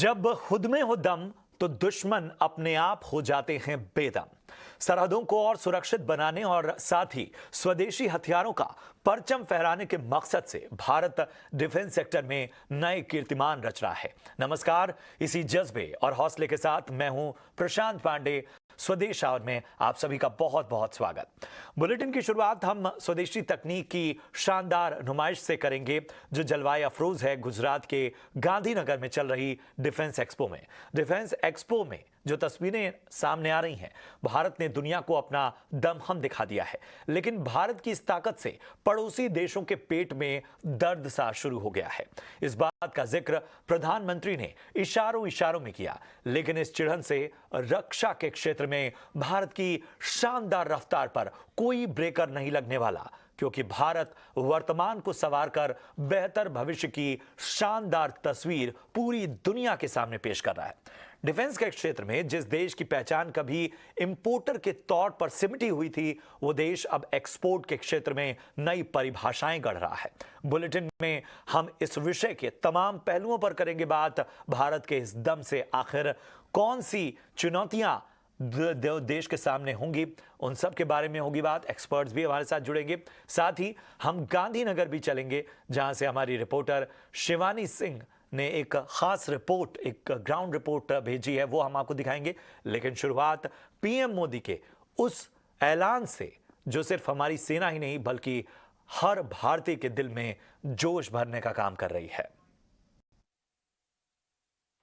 जब खुद में हो दम तो दुश्मन अपने आप हो जाते हैं बेदम। सरहदों को और सुरक्षित बनाने और साथ ही स्वदेशी हथियारों का परचम फहराने के मकसद से भारत डिफेंस सेक्टर में नए कीर्तिमान रच रहा है। नमस्कार, इसी जज्बे और हौसले के साथ मैं हूं प्रशांत पांडे। स्वदेश आवर में आप सभी का बहुत बहुत स्वागत। बुलेटिन की शुरुआत हम स्वदेशी तकनीक की शानदार नुमाइश से करेंगे जो जलवाए अफरोज है गुजरात के गांधीनगर में चल रही डिफेंस एक्सपो में। डिफेंस एक्सपो में जो तस्वीरें सामने आ रही हैं, भारत ने दुनिया को अपना दमखम दिखा दिया है, लेकिन भारत की इस ताकत से पड़ोसी देशों के पेट में दर्द सा शुरू हो गया है। इस बात का जिक्र प्रधानमंत्री ने इशारों इशारों में किया, लेकिन इस चिढ़न से रक्षा के क्षेत्र में भारत की शानदार रफ्तार पर कोई ब्रेकर नहीं लगने वाला, क्योंकि भारत वर्तमान को संवार कर बेहतर भविष्य की शानदार तस्वीर पूरी दुनिया के सामने पेश कर रहा है। डिफेंस के क्षेत्र में जिस देश की पहचान कभी इंपोर्टर के तौर पर सिमटी हुई थी, वो देश अब एक्सपोर्ट के क्षेत्र में नई परिभाषाएं गढ़ रहा है। बुलेटिन में हम इस विषय के तमाम पहलुओं पर करेंगे बात। भारत के इस दम से आखिर कौन सी चुनौतियां देश के सामने होंगी, उन सब के बारे में होगी बात। एक्सपर्ट्स भी हमारे साथ जुड़ेंगे, साथ ही हम गांधीनगर भी चलेंगे जहां से हमारी रिपोर्टर शिवानी सिंह ने एक खास रिपोर्ट, एक ग्राउंड रिपोर्ट भेजी है, वो हम आपको दिखाएंगे। लेकिन शुरुआत पीएम मोदी के उस ऐलान से जो सिर्फ हमारी सेना ही नहीं बल्कि हर भारतीय के दिल में जोश भरने का काम कर रही है।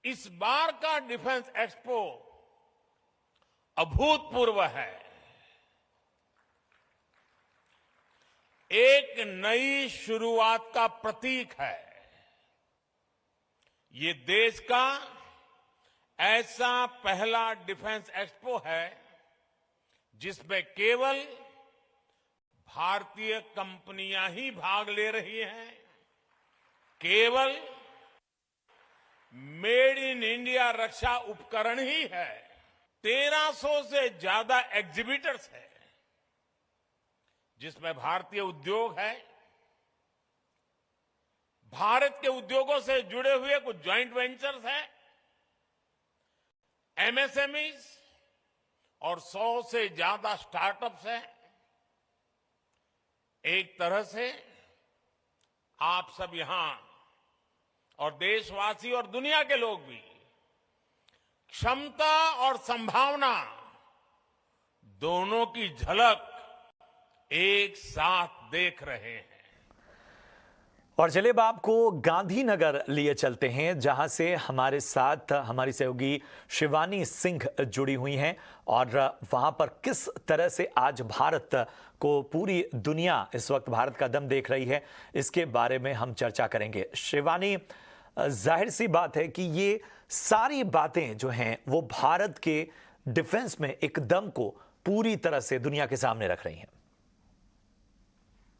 इस बार का डिफेंस एक्सपो अभूतपूर्व है। एक नई शुरुआत का प्रतीक है। ये देश का ऐसा पहला डिफेंस एक्सपो है जिसमें केवल भारतीय कंपनियां ही भाग ले रही हैं। केवल मेड इन इंडिया रक्षा उपकरण ही है। 1300 से ज्यादा एग्जीबिटर्स हैं जिसमें भारतीय उद्योग है। भारत के उद्योगों से जुड़े हुए कुछ ज्वाइंट वेंचर्स हैं, एमएसएमईज और 100 से ज्यादा स्टार्टअप्स हैं। एक तरह से आप सब यहां और देशवासी और दुनिया के लोग भी क्षमता और संभावना दोनों की झलक एक साथ देख रहे हैं। और चलिए अब आपको गांधीनगर लिए चलते हैं जहां से हमारे साथ हमारी सहयोगी शिवानी सिंह जुड़ी हुई हैं और वहां पर किस तरह से आज भारत को पूरी दुनिया इस वक्त भारत का दम देख रही है, इसके बारे में हम चर्चा करेंगे। शिवानी, जाहिर सी बात है कि ये सारी बातें जो हैं वो भारत के डिफेंस में एक दम को पूरी तरह से दुनिया के सामने रख रही हैं।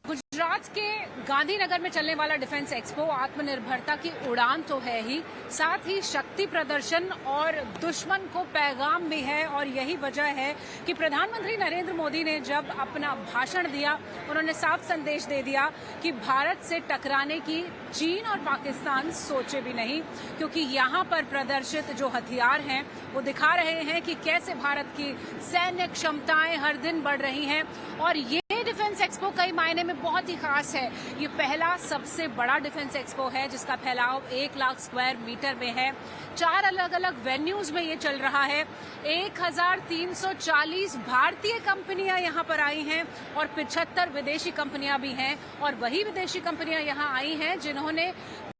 गुजरात के गांधीनगर में चलने वाला डिफेंस एक्सपो आत्मनिर्भरता की उड़ान तो है ही, साथ ही शक्ति प्रदर्शन और दुश्मन को पैगाम भी है। और यही वजह है कि प्रधानमंत्री नरेंद्र मोदी ने जब अपना भाषण दिया, उन्होंने साफ संदेश दे दिया कि भारत से टकराने की चीन और पाकिस्तान सोचे भी नहीं, क्योंकि यहाँ पर प्रदर्शित जो हथियार हैं वो दिखा रहे हैं कि कैसे भारत की सैन्य क्षमताएं हर दिन बढ़ रही हैं। और ये डिफेंस एक्सपो कई मायने में बहुत ही खास है। ये पहला सबसे बड़ा डिफेंस एक्सपो है जिसका फैलाव 1 लाख स्क्वायर मीटर में है। 4 अलग अलग वेन्यूज में ये चल रहा है। 1340 भारतीय कंपनियां यहाँ पर आई हैं और 75 विदेशी कंपनियां भी हैं। और वही विदेशी कंपनियां यहाँ आई हैं जिन्होंने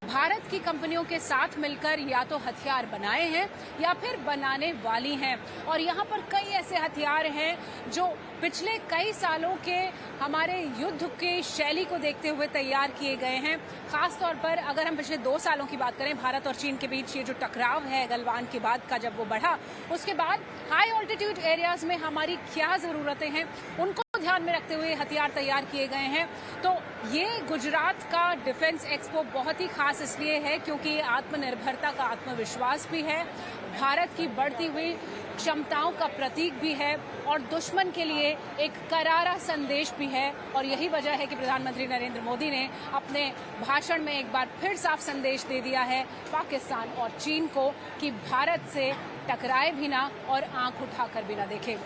भारत की कंपनियों के साथ मिलकर या तो हथियार बनाए हैं या फिर बनाने वाली हैं। और यहाँ पर कई ऐसे हथियार हैं जो पिछले कई सालों के हमारे युद्ध के शैली को देखते हुए तैयार किए गए हैं। खासतौर पर अगर हम पिछले 2 सालों की बात करें, भारत और चीन के बीच ये जो टकराव है गलवान के बाद का, जब वो बढ़ा, उसके बाद हाई ऑल्टीट्यूड एरियाज में हमारी क्या जरूरतें हैं उनको ध्यान में रखते हुए हथियार तैयार किए गए हैं। तो ये गुजरात का डिफेंस एक्सपो बहुत ही खास इसलिए है क्योंकि आत्मनिर्भरता का आत्मविश्वास भी है, भारत की बढ़ती हुई क्षमताओं का प्रतीक भी है और दुश्मन के लिए एक करारा संदेश भी है। और यही वजह है कि प्रधानमंत्री नरेंद्र मोदी ने अपने भाषण में एक बार फिर साफ संदेश दे दिया है पाकिस्तान और चीन को कि भारत से टकराए भी ना और आंख उठाकर भी ना देखे।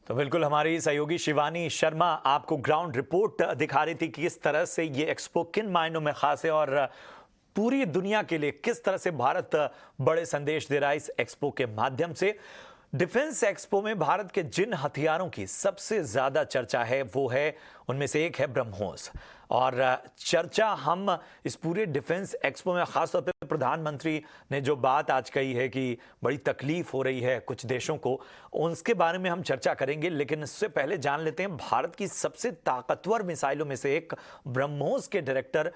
तो बिल्कुल हमारी सहयोगी शिवानी शर्मा आपको ग्राउंड रिपोर्ट दिखा रही थी कि किस तरह से ये एक्सपो किन मायनों में खास है और पूरी दुनिया के लिए किस तरह से भारत बड़े संदेश दे रहा है इस एक्सपो के माध्यम से। डिफेंस एक्सपो में भारत के जिन हथियारों की सबसे ज्यादा चर्चा है वो है, उनमें से एक है ब्रह्मोस। और चर्चा हम इस पूरे डिफेंस एक्सपो में खासतौर पे प्रधानमंत्री ने जो बात आज कही है कि बड़ी तकलीफ हो रही है कुछ देशों को, उसके बारे में हम चर्चा करेंगे। लेकिन इससे पहले जान लेते हैं भारत की सबसे ताकतवर मिसाइलों में से एक ब्रह्मोस के डायरेक्टर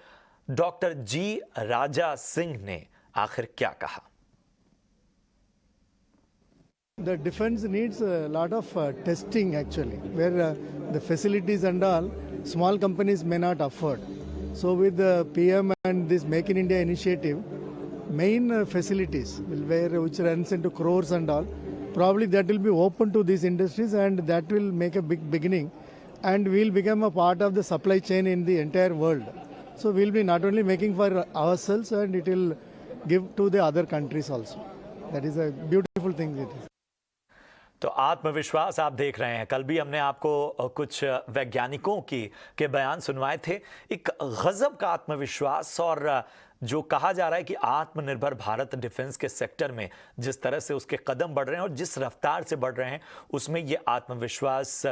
डॉक्टर जी राजा सिंह ने आखिर क्या कहा। The defense needs a lot of testing actually, where the facilities and all small companies may not afford. So with the PM and this Make in India initiative, main facilities which runs into crores and all, probably that will be open to these industries and that will make a big beginning and will become a part of the supply chain in the entire world. So we'll be not only making for ourselves and it will give to the other countries also. That is a beautiful thing it is. तो आत्मविश्वास आप देख रहे हैं। कल भी हमने आपको कुछ वैज्ञानिकों के बयान सुनवाए थे। एक गजब का आत्मविश्वास और जो कहा जा रहा है कि आत्मनिर्भर भारत डिफेंस के सेक्टर में जिस तरह से उसके कदम बढ़ रहे हैं और जिस रफ्तार से बढ़ रहे हैं, उसमें ये आत्मविश्वास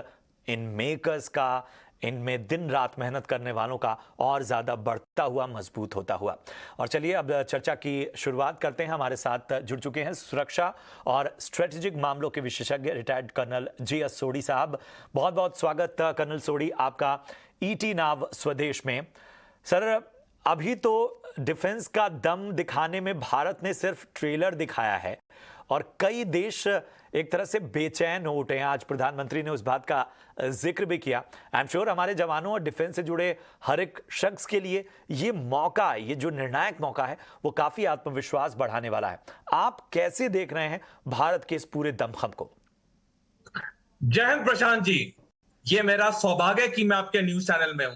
इन मेकर्स का, इनमें दिन रात मेहनत करने वालों का और ज्यादा बढ़ता हुआ, मजबूत होता हुआ। और चलिए अब चर्चा की शुरुआत करते हैं। हमारे साथ जुड़ चुके हैं सुरक्षा और स्ट्रेटेजिक मामलों के विशेषज्ञ रिटायर्ड कर्नल जी.एस. सोढ़ी साहब। बहुत बहुत स्वागत कर्नल सोढ़ी आपका ईटी नाव स्वदेश में। सर, अभी तो डिफेंस का दम दिखाने में भारत ने सिर्फ ट्रेलर दिखाया है और कई देश एक तरह से बेचैन हो उठे हैं। आज प्रधानमंत्री ने उस बात का जिक्र भी किया। आई एम श्योर हमारे जवानों और डिफेंस से जुड़े हर एक शख्स के लिए ये मौका, ये जो निर्णायक मौका है, वो काफी आत्मविश्वास बढ़ाने वाला है। आप कैसे देख रहे हैं भारत के इस पूरे दमखम को? जय हिंद प्रशांत जी, ये मेरा सौभाग्य कि मैं आपके न्यूज चैनल में हूं।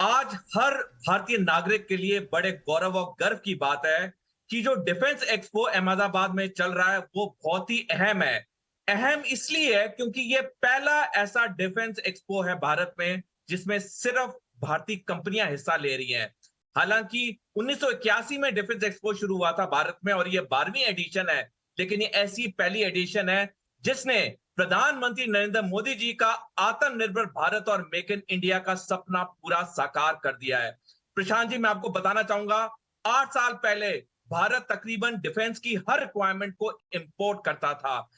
आज हर भारतीय नागरिक के लिए बड़े गौरव और गर्व की बात है कि जो डिफेंस एक्सपो अहमदाबाद में चल रहा है वो बहुत ही अहम है। अहम इसलिए है क्योंकि ये पहला ऐसा डिफेंस एक्सपो है भारत में जिसमें सिर्फ भारतीय कंपनियां हिस्सा ले रही हैं। हालांकि 1981 में डिफेंस एक्सपो शुरू हुआ था भारत में और ये 12वीं एडिशन है, लेकिन ये ऐसी पहली एडिशन है जिसने प्रधानमंत्री नरेंद्र मोदी जी का आत्मनिर्भर भारत और मेक इन इंडिया का सपना पूरा साकार कर दिया है। प्रशांत जी, मैं आपको बताना चाहूंगा, 8 साल पहले भारत तकरीबन डिफेंस की हर रिक्वायरमेंट को इंपोर्ट करता था।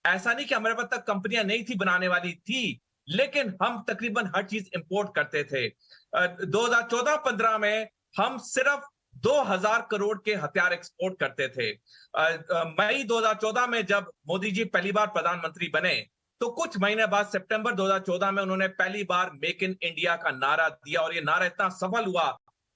ऐसा नहीं कि हमारे पास तक कंपनियां नहीं थी बनाने वाली थी, लेकिन हम तकरीबन हर चीज इंपोर्ट करते थे। 2014-15 में हम सिर्फ 2000 करोड़ के हथियार एक्सपोर्ट करते थे। मई 2014 में जब मोदी जी पहली बार प्रधानमंत्री बने तो कुछ महीने बाद सितंबर 2014 में उन्होंने पहली बार मेक इन इंडिया का नारा दिया और ये नारा इतना सफल हुआ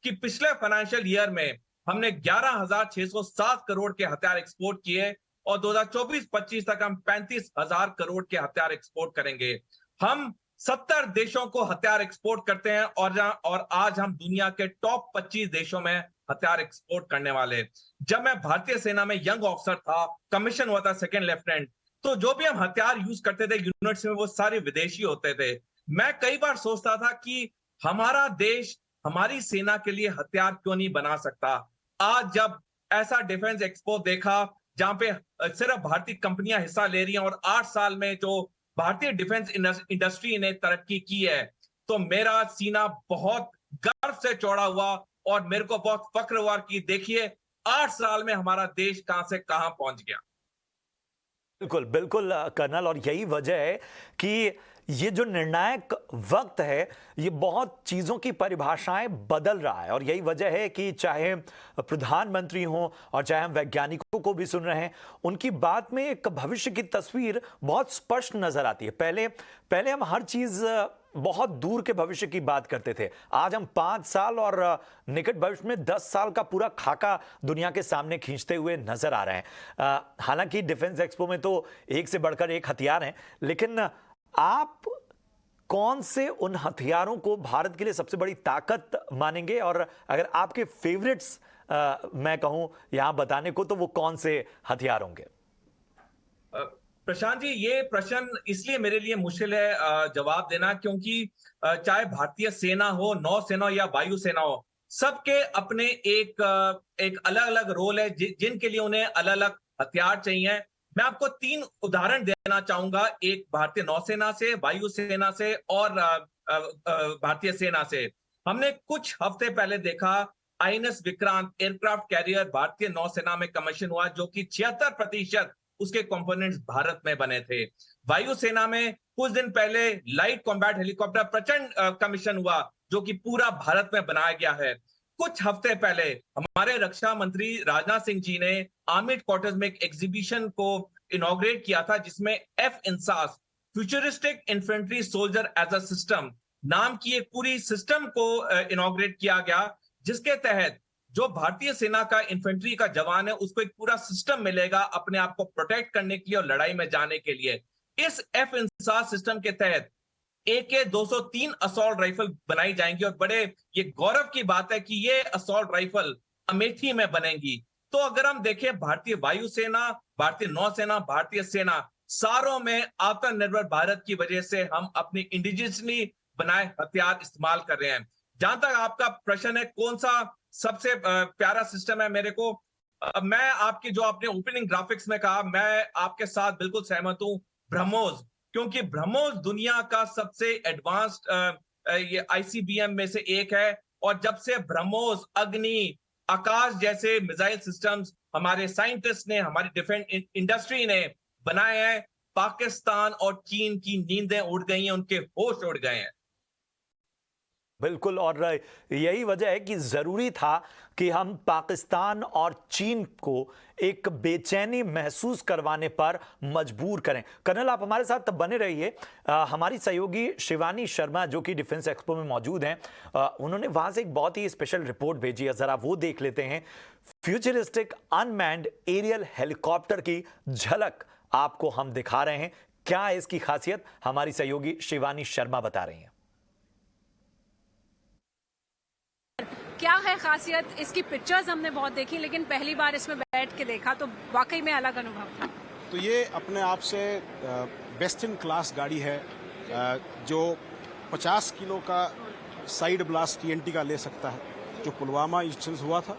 कि पिछले फाइनेंशियल ईयर में हमने 11,607 करोड़ के हथियार एक्सपोर्ट किए और 2024-25 तक हम 35,000 करोड़ के हथियार एक्सपोर्ट करेंगे। हम 70 देशों को हथियार एक्सपोर्ट करते हैं और आज हम दुनिया के टॉप 25 देशों में हथियार एक्सपोर्ट करने वाले। जब मैं भारतीय सेना में यंग ऑफिसर था, कमीशन हुआ था सेकंड लेफ्टिनेंट, तो जो भी हम हथियार यूज करते थे यूनिट्स में वो सारे विदेशी होते थे। मैं कई बार सोचता था कि हमारा देश हमारी सेना के लिए हथियार क्यों नहीं बना सकता। आज जब ऐसा डिफेंस एक्सपो देखा जहां पे सिर्फ भारतीय कंपनियां हिस्सा ले रही हैं और 8 साल में जो भारतीय डिफेंस इंडस्ट्री ने तरक्की की है, तो मेरा सीना बहुत गर्व से चौड़ा हुआ और मेरे को बहुत फक्र हुआ कि देखिए 8 साल में हमारा देश कहां से कहां पहुंच गया। बिल्कुल बिल्कुल कर्नल, और यही वजह है कि ये जो निर्णायक वक्त है, ये बहुत चीज़ों की परिभाषाएं बदल रहा है और यही वजह है कि चाहे प्रधानमंत्री हों और चाहे हम वैज्ञानिकों को भी सुन रहे हैं, उनकी बात में एक भविष्य की तस्वीर बहुत स्पष्ट नजर आती है। पहले हम हर चीज़ बहुत दूर के भविष्य की बात करते थे, आज हम 5 साल और निकट भविष्य में 10 साल का पूरा खाका दुनिया के सामने खींचते हुए नजर आ रहे हैं। हालांकि डिफेंस एक्सपो में तो एक से बढ़कर एक हथियार हैं, लेकिन आप कौन से उन हथियारों को भारत के लिए सबसे बड़ी ताकत मानेंगे, और अगर आपके फेवरेट्स मैं कहूं यहां बताने को, तो वो कौन से हथियार होंगे? प्रशांत जी, ये प्रश्न इसलिए मेरे लिए मुश्किल है जवाब देना, क्योंकि चाहे भारतीय सेना हो, नौसेना या वायुसेना हो, सबके अपने एक अलग अलग रोल है जिनके लिए उन्हें अलग अलग हथियार चाहिए। मैं आपको 3 उदाहरण देना चाहूंगा, एक भारतीय नौसेना से, वायुसेना से और भारतीय सेना से। हमने कुछ हफ्ते पहले देखा INS विक्रांत एयरक्राफ्ट कैरियर भारतीय नौसेना में कमीशन हुआ, जो कि 76% उसके कंपोनेंट्स भारत में बने थे। वायुसेना में कुछ दिन पहले लाइट कॉम्बैट हेलीकॉप्टर प्रचंड कमीशन हुआ, जो कि पूरा भारत में बनाया गया है। कुछ हफ्ते पहले हमारे रक्षा मंत्री राजनाथ सिंह जी ने आर्मी क्वार्टर्स में एक एग्जीबिशन को इनॉग्रेट किया था, जिसमें F-INSAS futuristic infantry soldier as a system नाम की एक पूरी सिस्टम को इनॉग्रेट किया गया, जिसके तहत जो भारतीय सेना का इन्फेंट्री का जवान है उसको एक पूरा सिस्टम मिलेगा अपने आप को प्रोटेक्ट करने के लिए और लड़ाई में जाने के लिए। इस F-INSAS सिस्टम के तहत AK-203 असॉल्ट राइफल बनाई जाएंगी और बड़े ये गौरव की बात है कि ये असॉल्ट राइफल अमेठी में बनेंगी। तो अगर हम देखें भारतीय वायुसेना, भारतीय नौसेना, भारतीय सेना, सारों में आत्मनिर्भर भारत की वजह से हम अपनी इंडिजिनसली बनाए हथियार इस्तेमाल कर रहे हैं। जहां तक आपका प्रश्न है कौन सा सबसे प्यारा सिस्टम है मेरे को, मैं आपकी जो आपने ओपनिंग ग्राफिक्स में कहा, मैं आपके साथ बिल्कुल सहमत हूं। ब्रह्मोस, क्योंकि ब्रह्मोस दुनिया का सबसे एडवांस्ड ये ICBM में से एक है, और जब से ब्रह्मोस, अग्नि, आकाश जैसे मिसाइल सिस्टम्स हमारे साइंटिस्ट ने, हमारी डिफेंस इंडस्ट्री ने बनाए हैं, पाकिस्तान और चीन की नींदें उड़ गई हैं, उनके होश उड़ गए हैं। बिल्कुल, और यही वजह है कि जरूरी था कि हम पाकिस्तान और चीन को एक बेचैनी महसूस करवाने पर मजबूर करें। कर्नल, आप हमारे साथ बने रहिए। हमारी सहयोगी शिवानी शर्मा जो कि डिफेंस एक्सपो में मौजूद हैं, उन्होंने वहां से एक बहुत ही स्पेशल रिपोर्ट भेजी है, जरा वो देख लेते हैं। फ्यूचरिस्टिक अनमैन्ड एरियल हेलीकॉप्टर की झलक आपको हम दिखा रहे हैं। क्या है इसकी खासियत, हमारी सहयोगी शिवानी शर्मा बता रही हैं। क्या है खासियत, इसकी पिक्चर्स हमने बहुत देखी, लेकिन पहली बार इसमें बैठ के देखा तो वाकई में अलग अनुभव था। तो ये अपने आप से बेस्ट इन क्लास गाड़ी है, जो 50 किलो का साइड ब्लास्ट TNT का ले सकता है, जो पुलवामा इंसिडेंस हुआ था।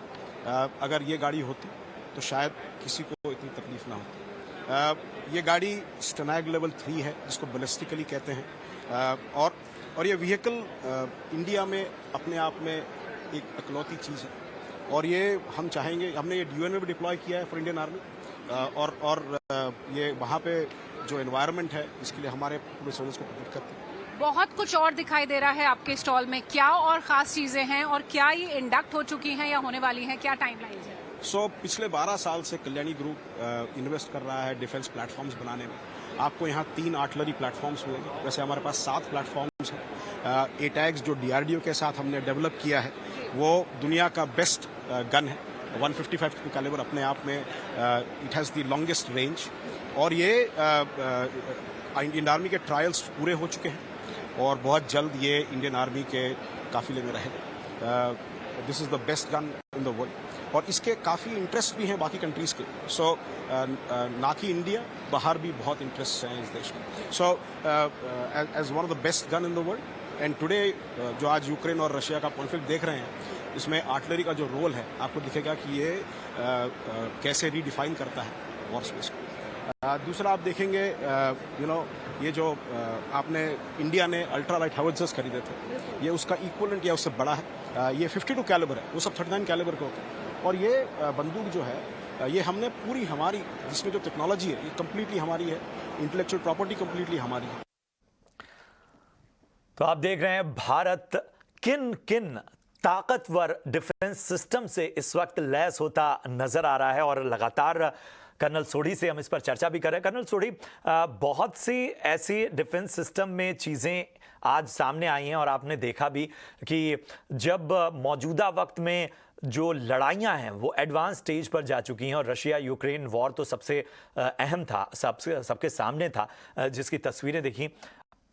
अगर ये गाड़ी होती तो शायद किसी को इतनी तकलीफ ना होती। ये गाड़ी स्टेनाग लेवल 3 है, जिसको बैलिस्टिकली कहते हैं, और ये व्हीकल इंडिया में अपने आप में एक इकलौती चीज़ है, और ये हम चाहेंगे, हमने ये UN में भी डिप्लॉय किया है फॉर इंडियन आर्मी, और ये वहाँ पे जो एनवायरनमेंट है इसके लिए हमारे पूरे सोल्जर्स को प्रोटेक्ट करते हैं। बहुत कुछ और दिखाई दे रहा है आपके स्टॉल में, क्या और खास चीजें हैं, और क्या ये इंडक्ट हो चुकी हैं या होने वाली हैं, क्या टाइमलाइन है? पिछले 12 साल से कल्याणी ग्रुप इन्वेस्ट कर रहा है डिफेंस प्लेटफॉर्म्स बनाने में। आपको यहाँ 3 आर्टिलरी प्लेटफॉर्म्स मिलेंगे, वैसे हमारे पास 7 प्लेटफॉर्म्स हैं। ATAGS जो DRDO के साथ हमने डेवलप किया है, वो दुनिया का बेस्ट गन है, 155 कैलिबर अपने आप में, it has the longest range, और ये इंडियन आर्मी के ट्रायल्स पूरे हो चुके हैं और बहुत जल्द ये इंडियन आर्मी के काफिले में रहेगा। This is the best gun in the world, और इसके काफ़ी इंटरेस्ट भी हैं बाकी कंट्रीज़ के। ना कि इंडिया, बाहर भी बहुत इंटरेस्ट हैं इस देश में। As one of the best gun in the world, and today जो आज यूक्रेन और रशिया का कॉन्फ्लिक्ट देख रहे हैं, इसमें आर्टिलरी का जो रोल है आपको दिखेगा कि ये कैसे रीडिफाइन करता है वॉर स्पेस को। दूसरा आप देखेंगे ये जो आपने इंडिया ने अल्ट्रा लाइट हाउविट्जर्स खरीदे थे, ये उसका इक्वलेंट या उससे बड़ा है। ये 52 कैलिबर है, वो सब 39 कैलिबर के होते हैं, और ये बंदूक जो है ये हमने पूरी हमारी, जिसमें जो टेक्नोलॉजी है ये कम्प्लीटली हमारी है, इंटेलेक्चुअल प्रॉपर्टी कम्प्लीटली हमारी है। तो आप देख रहे हैं भारत किन किन ताकतवर डिफेंस सिस्टम से इस वक्त लैस होता नजर आ रहा है और लगातार कर्नल सोढ़ी से हम इस पर चर्चा भी कर रहे हैं। कर्नल सोढ़ी, बहुत सी ऐसी डिफेंस सिस्टम में चीज़ें आज सामने आई हैं और आपने देखा भी कि जब मौजूदा वक्त में जो लड़ाइयां हैं वो एडवांस स्टेज पर जा चुकी हैं और रशिया यूक्रेन वॉर तो सबसे अहम था, सबके सामने था, जिसकी तस्वीरें देखी।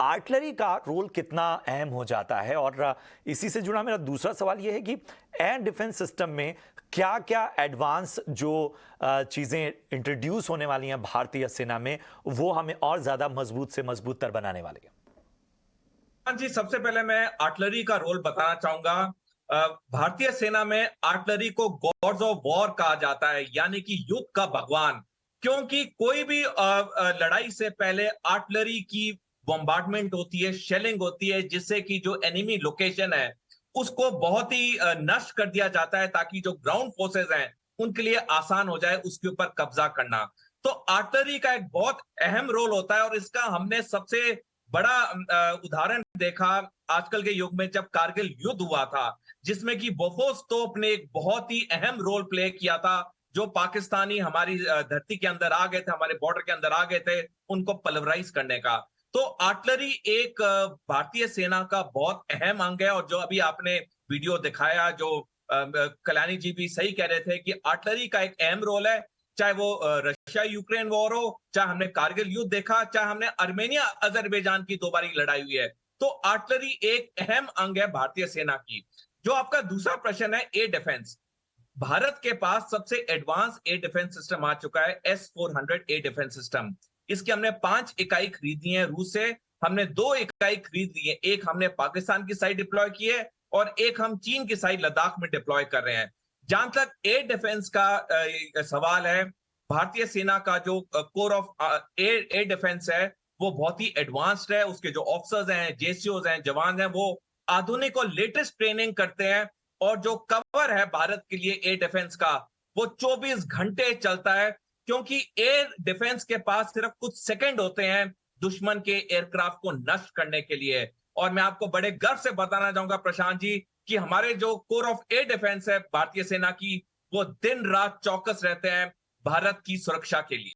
आर्टिलरी का रोल कितना अहम हो जाता है? और इसी से जुड़ा मेरा दूसरा सवाल यह है कि एयर डिफेंस सिस्टम में क्या क्या एडवांस जो चीज़ें इंट्रोड्यूस होने वाली हैं भारतीय सेना में, वो हमें और ज़्यादा मजबूत से मजबूत तर बनाने वाली है? हाँ जी, सबसे पहले मैं आर्टिलरी का रोल बताना चाहूंगा। भारतीय सेना में आर्टिलरी को गॉड्स ऑफ वॉर कहा जाता है, यानी कि युद्ध का भगवान, क्योंकि कोई भी लड़ाई से पहले आर्टिलरी की बॉम्बार्डमेंट होती है, शेलिंग होती है, जिससे कि जो एनिमी लोकेशन है उसको बहुत ही नष्ट कर दिया जाता है, ताकि जो ग्राउंड फोर्सेस हैं उनके लिए आसान हो जाए उसके ऊपर कब्जा करना। तो आर्टिलरी का एक बहुत अहम रोल होता है और इसका हमने सबसे बड़ा उदाहरण देखा आजकल के युग में, जब कारगिल युद्ध हुआ था, जिसमें कि बोफोर्स तोप ने एक बहुत ही अहम रोल प्ले किया था। जो पाकिस्तानी हमारी धरती के अंदर आ गए थे, हमारे बॉर्डर के अंदर आ गए थे, उनको पल्वराइज करने का। तो आर्टिलरी एक भारतीय सेना का बहुत अहम अंग है। और जो अभी आपने वीडियो दिखाया, जो कल्याणी जी भी सही कह रहे थे कि आर्टिलरी का एक अहम रोल है, चाहे वो रशिया यूक्रेन वॉर हो, चाहे हमने कारगिल युद्ध देखा, चाहे हमने आर्मेनिया अजरबैजान की 2 बारी लड़ाई हुई है। तो आर्टिलरी एक अहम अंग है भारतीय सेना की। जो आपका दूसरा प्रश्न है, एयर डिफेंस, भारत के पास सबसे एडवांस एयर डिफेंस सिस्टम आ चुका है, S-400 एयर डिफेंस सिस्टम। इसकी हमने 5 इकाई खरीदी है रूस से, हमने 2 इकाई खरीद ली है, एक हमने पाकिस्तान की साइड डिप्लॉय की है और एक हम चीन की साइड लद्दाख में डिप्लॉय कर रहे हैं। जहां तक एयर डिफेंस का सवाल है, भारतीय सेना का जो कोर ऑफ एयर डिफेंस है वो बहुत ही एडवांस्ड है। उसके जो ऑफिसर्स हैं, जेसीओज हैं, जवान हैं, वो आधुनिक और लेटेस्ट ट्रेनिंग करते हैं। और जो कवर है भारत के लिए एयर डिफेंस का, वो 24 घंटे चलता है, क्योंकि एयर डिफेंस के पास सिर्फ कुछ सेकंड होते हैं दुश्मन के एयरक्राफ्ट को नष्ट करने के लिए। और मैं आपको बड़े गर्व से बताना चाहूंगा प्रशांत जी कि हमारे जो कोर ऑफ एयर डिफेंस है भारतीय सेना की, वो दिन रात चौकस रहते हैं भारत की सुरक्षा के लिए।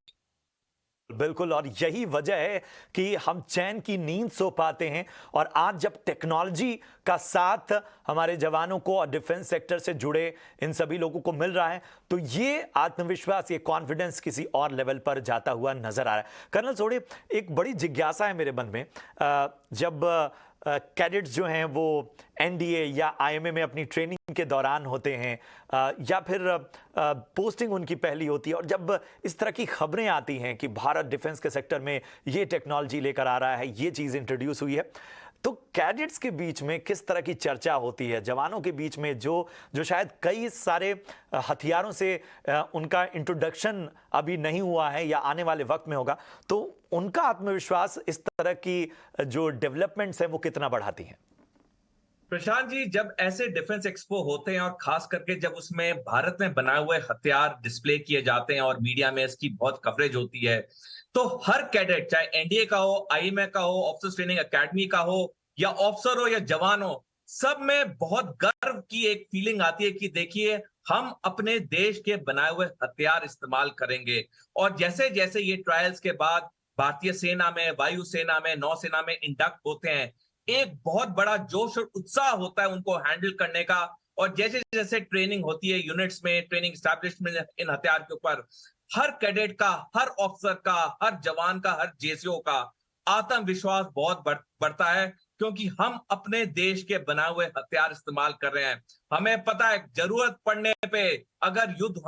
बिल्कुल, और यही वजह है कि हम चैन की नींद सो पाते हैं। और आज जब टेक्नोलॉजी का साथ हमारे जवानों को और डिफेंस सेक्टर से जुड़े इन सभी लोगों को मिल रहा है, तो ये आत्मविश्वास, ये कॉन्फिडेंस किसी और लेवल पर जाता हुआ नजर आ रहा है। कर्नल सोढ़ी, एक बड़ी जिज्ञासा है मेरे मन में, जब कैडेट्स जो हैं वो एनडीए या आईएमए में अपनी ट्रेनिंग के दौरान होते हैं, या फिर पोस्टिंग उनकी पहली होती है, और जब इस तरह की खबरें आती हैं कि भारत डिफेंस के सेक्टर में ये टेक्नोलॉजी लेकर आ रहा है, ये चीज़ इंट्रोड्यूस हुई है, तो कैडेट्स के बीच में किस तरह की चर्चा होती है? जवानों के बीच में जो शायद कई सारे हथियारों से उनका इंट्रोडक्शन अभी नहीं हुआ है या आने वाले वक्त में होगा, तो उनका आत्मविश्वास इस तरह की जो डेवलपमेंट्स हैं वो कितना बढ़ाती हैं? प्रशांत जी, जब ऐसे डिफेंस एक्सपो होते हैं और खास करके जब उसमें भारत में बनाए हुए हथियार डिस्प्ले किए जाते हैं और मीडिया में इसकी बहुत कवरेज होती है, तो हर कैडेट, चाहे एनडीए का हो, आईएमए का हो, ऑफिसर्स ट्रेनिंग एकेडमी का हो, या ऑफिसर हो या जवान हो, सब में बहुत गर्व की एक फीलिंग आती है कि देखिए, हम अपने देश के बनाए हुए हथियार इस्तेमाल करेंगे। और जैसे जैसे ये ट्रायल्स के बाद भारतीय सेना में, वायुसेना में, नौसेना में इंडक्ट होते हैं, एक बहुत बड़ा जोश और उत्साह होता है उनको हैंडल करने का। और जैसे जैसे ट्रेनिंग होती है यूनिट्स में, ट्रेनिंग एस्टैब्लिशमेंट इन हथियार के ऊपर, हर कैडेट का, हर ऑफिसर का, हर जवान का, हर जेसीओ का आत्मविश्वास बहुत बढ़ता है, क्योंकि हम अपने देश के बनाए हुए हथियार इस्तेमाल कर रहे हैं। हमें पता है जरूरत पड़ने पे अगर युद्ध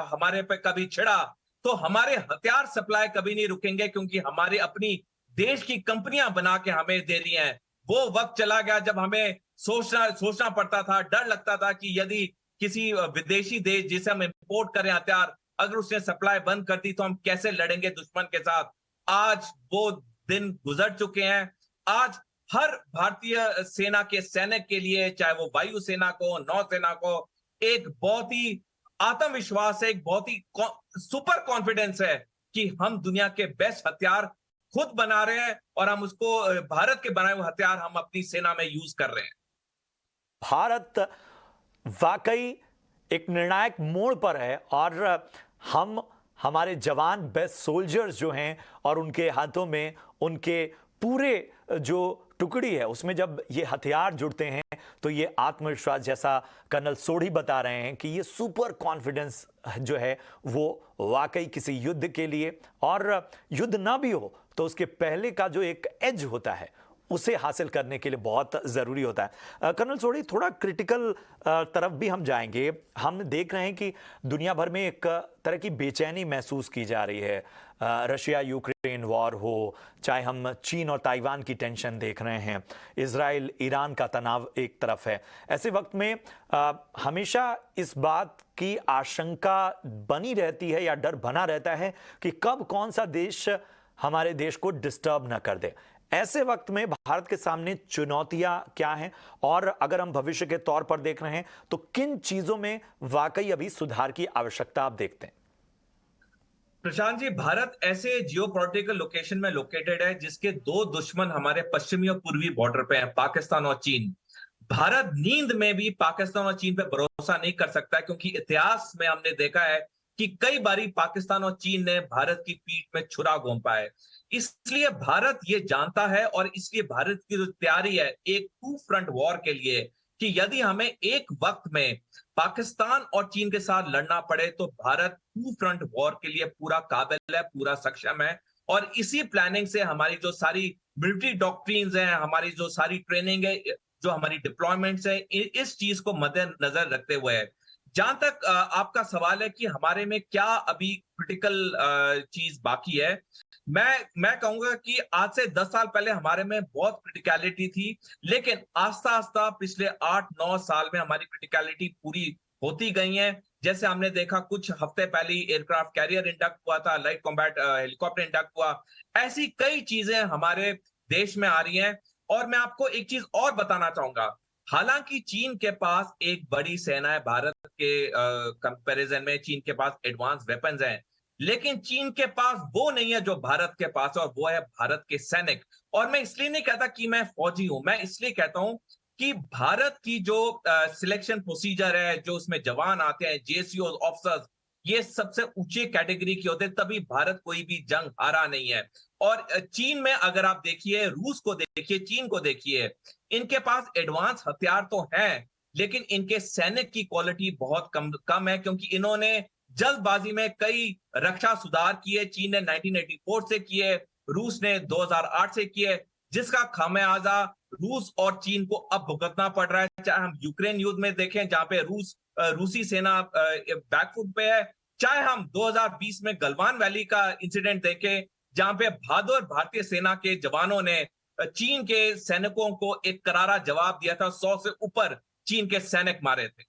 हमारे पे कभी छिड़ा, तो हमारे हथियार सप्लाई कभी नहीं रुकेंगे, क्योंकि हमारे अपनी देश की कंपनियां बना के हमें दे रही हैं। वो वक्त चला गया जब हमें सोचना पड़ता था, डर लगता था कि यदि किसी विदेशी देश जिसे हम इंपोर्ट करें हथियार, अगर उसने सप्लाई बंद कर दी तो हम कैसे लड़ेंगे दुश्मन के साथ। आज वो दिन गुजर चुके हैं। आज हर भारतीय सेना के सैनिक के लिए, चाहे वो वायुसेना को, नौसेना को, एक बहुत ही आत्मविश्वास है, एक बहुत ही सुपर कॉन्फिडेंस है कि हम दुनिया के बेस्ट हथियार खुद बना रहे हैं और हम उसको भारत के बनाए हुए हथियार हम अपनी सेना में यूज कर रहे हैं। भारत वाकई एक निर्णायक मोड़ पर है और हमारे जवान बेस्ट सोल्जर्स जो हैं और उनके हाथों में उनके पूरे जो टुकड़ी है उसमें जब ये हथियार जुड़ते हैं तो ये आत्मविश्वास, जैसा कर्नल सोढ़ी बता रहे हैं कि ये सुपर कॉन्फिडेंस जो है वो वाकई किसी युद्ध के लिए, और युद्ध ना भी हो तो उसके पहले का जो एक एज होता है उसे हासिल करने के लिए बहुत ज़रूरी होता है। कर्नल सोढ़ी, थोड़ा क्रिटिकल तरफ भी हम जाएंगे। हम देख रहे हैं कि दुनिया भर में एक तरह की बेचैनी महसूस की जा रही है। रशिया यूक्रेन वॉर हो, चाहे हम चीन और ताइवान की टेंशन देख रहे हैं, इजराइल ईरान का तनाव एक तरफ है। ऐसे वक्त में हमेशा इस बात की आशंका बनी रहती है या डर बना रहता है कि कब कौन सा देश हमारे देश को डिस्टर्ब ना कर दे। ऐसे वक्त में भारत के सामने चुनौतियां क्या हैं, और अगर हम भविष्य के तौर पर देख रहे हैं तो किन चीजों में वाकई अभी सुधार की आवश्यकता आप देखते हैं? प्रशांत जी, भारत ऐसे जियोपॉलिटिकल लोकेशन में लोकेटेड है जिसके दो दुश्मन हमारे पश्चिमी और पूर्वी बॉर्डर पे हैं, पाकिस्तान और चीन। भारत नींद में भी पाकिस्तान और चीन पे भरोसा नहीं कर सकता है, क्योंकि इतिहास में हमने देखा है कि कई बारी पाकिस्तान और चीन ने भारत की पीठ में छुरा घोंपा है। इसलिए भारत ये जानता है और इसलिए भारत की जो तैयारी है एक टू फ्रंट वॉर के लिए, कि यदि हमें एक वक्त में पाकिस्तान और चीन के साथ लड़ना पड़े तो भारत टू फ्रंट वॉर के लिए पूरा काबिल है, पूरा सक्षम है। और इसी प्लानिंग से हमारी जो सारी मिलिट्री डॉक्ट्रिन्स हैं, हमारी जो सारी ट्रेनिंग है, जो हमारी डिप्लॉयमेंट्स है, इस चीज को मद्देनजर रखते हुए है। जहां तक आपका सवाल है कि हमारे में क्या अभी क्रिटिकल चीज बाकी है, मैं कहूंगा कि आज से 10 साल पहले हमारे में बहुत क्रिटिकलिटी थी, लेकिन आस्ता आस्ता पिछले 8-9 साल में हमारी क्रिटिकलिटी पूरी होती गई है। जैसे हमने देखा कुछ हफ्ते पहले एयरक्राफ्ट कैरियर इंडक्ट हुआ था, लाइट कॉम्बैट हेलीकॉप्टर इंडक्ट हुआ। ऐसी कई चीजें हमारे देश में आ रही हैं। और मैं आपको एक चीज और बताना चाहूंगा, हालांकि चीन के पास एक बड़ी सेना है, भारत के कंपैरिजन में चीन के पास एडवांस वेपन्स हैं, लेकिन चीन के पास वो नहीं है जो भारत के पास है, और वो है भारत के सैनिक। और मैं इसलिए नहीं कहता कि मैं फौजी हूं, मैं इसलिए कहता हूं कि भारत की जो सिलेक्शन प्रोसीजर है, जो उसमें जवान आते हैं, जेसीओ ऑफिसर्स, ये सबसे ऊंचे कैटेगरी के होते हैं, तभी भारत कोई भी जंग हारा नहीं है। और चीन में अगर आप देखिए, रूस को देखिए, चीन को देखिए, इनके पास एडवांस हथियार तो हैं, लेकिन इनके सैनिक की क्वालिटी बहुत कम है, क्योंकि इन्होंने जल्दबाजी में कई रक्षा सुधार किए। चीन ने 1984 से किए, रूस ने 2008 से किए, जिसका खामियाजा रूस और चीन को अब भुगतना पड़ रहा है। चाहे हम यूक्रेन युद्ध में देखें, जहां पे रूसी सेना बैकफुट पे है, चाहे हम 2020 में गलवान वैली का इंसिडेंट देखें, जहां पे बहादुर भारतीय सेना के जवानों ने चीन के सैनिकों को एक करारा जवाब दिया था। 100 से ऊपर चीन के सैनिक मारे थे।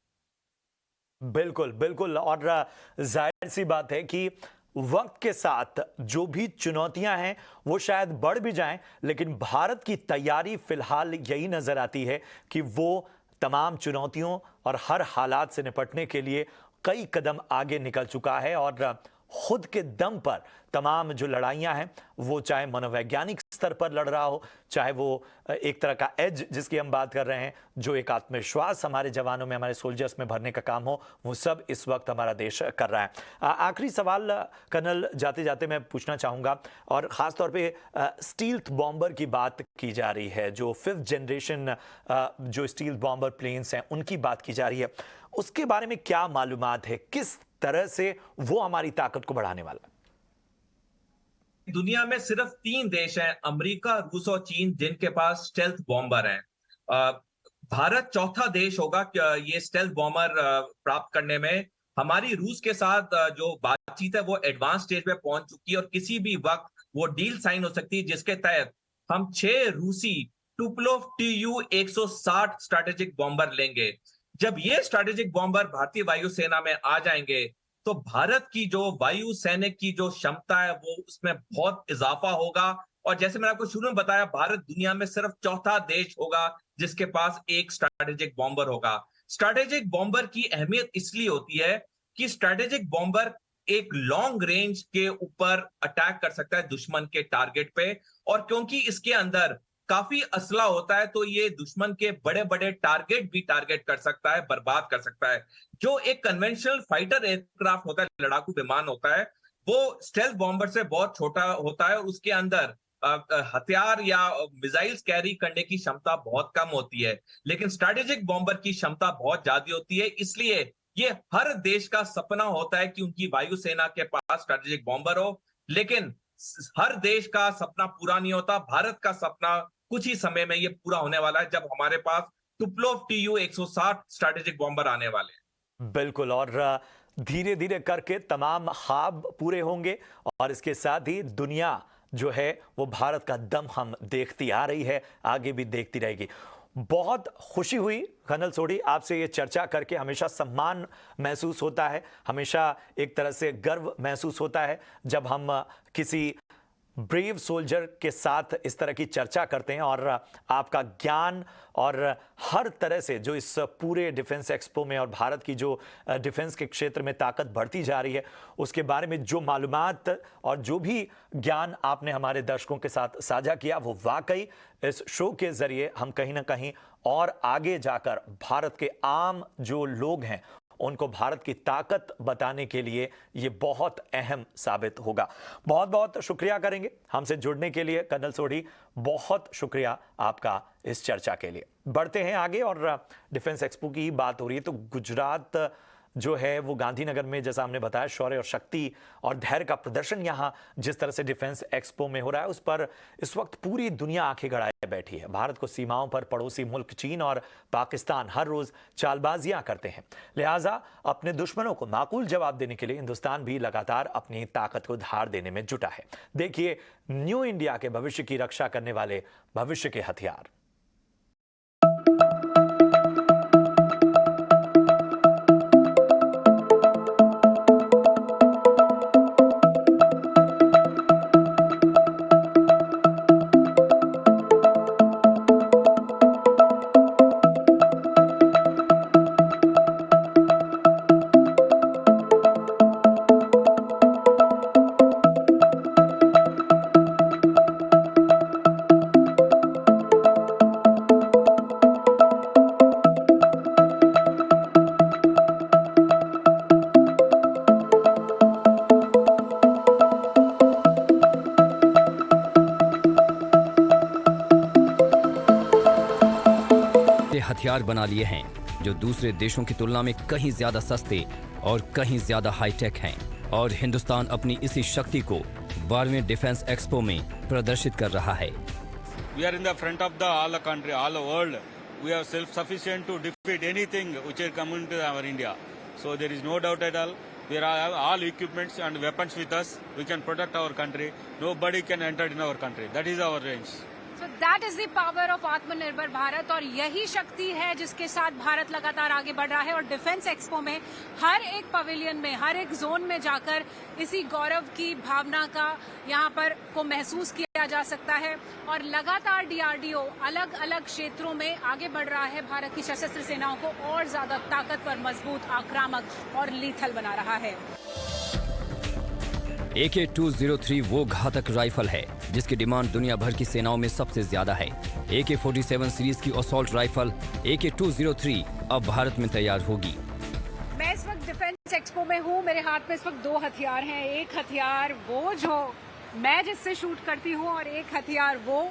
बिल्कुल बिल्कुल, और जाहिर सी बात है कि वक्त के साथ जो भी चुनौतियां हैं वो शायद बढ़ भी जाएं, लेकिन भारत की तैयारी फिलहाल यही नजर आती है कि वो तमाम चुनौतियों और हर हालात से निपटने के लिए कई कदम आगे निकल चुका है, और खुद के दम पर तमाम जो लड़ाइयां हैं वो चाहे मनोवैज्ञानिक स्तर पर लड़ रहा हो, चाहे वो एक तरह का एज जिसकी हम बात कर रहे हैं, जो एक आत्मविश्वास हमारे जवानों में, हमारे सोल्जर्स में भरने का काम हो, वो सब इस वक्त हमारा देश कर रहा है। आखिरी सवाल कर्नल जाते जाते मैं पूछना चाहूँगा, और ख़ास तौर पे स्टील्थ बॉम्बर की बात की जा रही है, जो 5th जनरेशन जो स्टील्थ बॉम्बर प्लेन्स हैं उनकी बात की जा रही है, उसके बारे में क्या मालूमात है, किस तरह से वो हमारी ताकत को बढ़ाने वाला है? दुनिया में सिर्फ 3 देश हैं, अमेरिका, रूस और चीन, जिनके पास स्टेल्थ बॉम्बर हैं। भारत चौथा देश होगा ये स्टेल्थ बॉम्बर प्राप्त करने में। हमारी रूस के साथ जो बातचीत है वो एडवांस स्टेज पे पहुंच चुकी है, और किसी भी वक्त वो डील साइन हो सकती है, जिसके तहत हम 6 रूसी टुपलोव Tu-160 स्ट्रेटेजिक बॉम्बर लेंगे। जब ये स्ट्रेटेजिक बॉम्बर भारतीय वायुसेना में आ जाएंगे तो भारत की जो वायु सैनिक की जो क्षमता है वो उसमें बहुत इजाफा होगा। और जैसे मैंने आपको शुरू में बताया, भारत दुनिया में सिर्फ चौथा देश होगा जिसके पास एक स्ट्रेटेजिक बॉम्बर होगा। स्ट्रेटेजिक बॉम्बर की अहमियत इसलिए होती है कि स्ट्रेटेजिक बॉम्बर एक लॉन्ग रेंज के ऊपर अटैक कर सकता है दुश्मन के टारगेट पे, और क्योंकि इसके अंदर काफी असला होता है तो ये दुश्मन के बड़े बड़े टारगेट भी टारगेट कर सकता है, बर्बाद कर सकता है। जो एक कन्वेंशनल फाइटर एयरक्राफ्ट होता है, लड़ाकू विमान होता है, वो स्टेल्थ बॉम्बर से बहुत छोटा होता है, उसके अंदर हथियार या मिसाइल्स कैरी करने की क्षमता बहुत कम होती है, लेकिन स्ट्रैटेजिक बॉम्बर की क्षमता बहुत ज्यादा होती है। इसलिए ये हर देश का सपना होता है कि उनकी वायुसेना के पास स्ट्रैटेजिक बॉम्बर हो, लेकिन हर देश का सपना पूरा नहीं होता। भारत का सपना कुछ ही समय में ये पूरा होने वाला है, जब हमारे पास तुपोलेव Tu-160 स्ट्रैटेजिक बॉम्बर आने वाले हैं। बिल्कुल, और धीरे धीरे करके तमाम ख्वाब पूरे होंगे, और इसके साथ ही दुनिया जो है वो भारत का दम हम देखती आ रही है, आगे भी देखती रहेगी। बहुत खुशी हुई कर्नल सोढी आपसे ये चर्चा करके। हमेशा सम्मान महसूस होता है, हमेशा एक तरह से गर्व महसूस होता है जब हम किसी ब्रेव सोल्जर के साथ इस तरह की चर्चा करते हैं, और आपका ज्ञान और हर तरह से जो इस पूरे डिफेंस एक्सपो में और भारत की जो डिफेंस के क्षेत्र में ताकत बढ़ती जा रही है उसके बारे में जो मालूमात और जो भी ज्ञान आपने हमारे दर्शकों के साथ साझा किया, वो वाकई इस शो के जरिए हम कहीं ना कहीं और आगे जाकर भारत के आम जो लोग हैं उनको भारत की ताकत बताने के लिए ये बहुत अहम साबित होगा। बहुत बहुत शुक्रिया करेंगे हमसे जुड़ने के लिए कर्नल सोढी, बहुत शुक्रिया आपका इस चर्चा के लिए। बढ़ते हैं आगे, और डिफेंस एक्सपो की बात हो रही है तो गुजरात जो है वो गांधीनगर में, जैसा हमने बताया, शौर्य और शक्ति और धैर्य का प्रदर्शन यहाँ जिस तरह से डिफेंस एक्सपो में हो रहा है उस पर इस वक्त पूरी दुनिया आंखें गड़ाए बैठी है। भारत को सीमाओं पर पड़ोसी मुल्क चीन और पाकिस्तान हर रोज चालबाजियां करते हैं, लिहाजा अपने दुश्मनों को माकूल जवाब देने के लिए हिंदुस्तान भी लगातार अपनी ताकत को धार देने में जुटा है। देखिए न्यू इंडिया के भविष्य की रक्षा करने वाले भविष्य के हथियार। हथियार बना लिए हैं जो दूसरे देशों की तुलना में कहीं ज्यादा सस्ते और कहीं ज्यादा हाईटेक हैं, और हिंदुस्तान अपनी इसी शक्ति को 12वें डिफेंस एक्सपो में प्रदर्शित कर रहा है। We are in the front of the all the country, all the world. We are self-sufficient to defeat anything which is coming to our India. So there is no doubt at all. We are all equipments and weapons with us. We can protect our country. Nobody can enter in our country. That is our range. So that is the power of आत्मनिर्भर भारत, और यही शक्ति है जिसके साथ भारत लगातार आगे बढ़ रहा है। और डिफेंस एक्सपो में हर एक पवेलियन में, हर एक जोन में जाकर इसी गौरव की भावना का यहाँ पर को महसूस किया जा सकता है। और लगातार DRDO अलग अलग क्षेत्रों में आगे बढ़ रहा है, भारत की सशस्त्र सेनाओं को और ज्यादा ताकतवर, मजबूत, आक्रामक और लीथल बना रहा है। AK-203 वो घातक राइफल है जिसकी डिमांड दुनिया भर की सेनाओं में सबसे ज्यादा है। AK-47 सीरीज की असॉल्ट राइफल AK-203 अब भारत में तैयार होगी। मैं इस वक्त डिफेंस एक्सपो में हूँ, मेरे हाथ में इस वक्त दो हथियार हैं। एक हथियार वो जो मैं जिससे शूट करती हूँ, और एक हथियार वो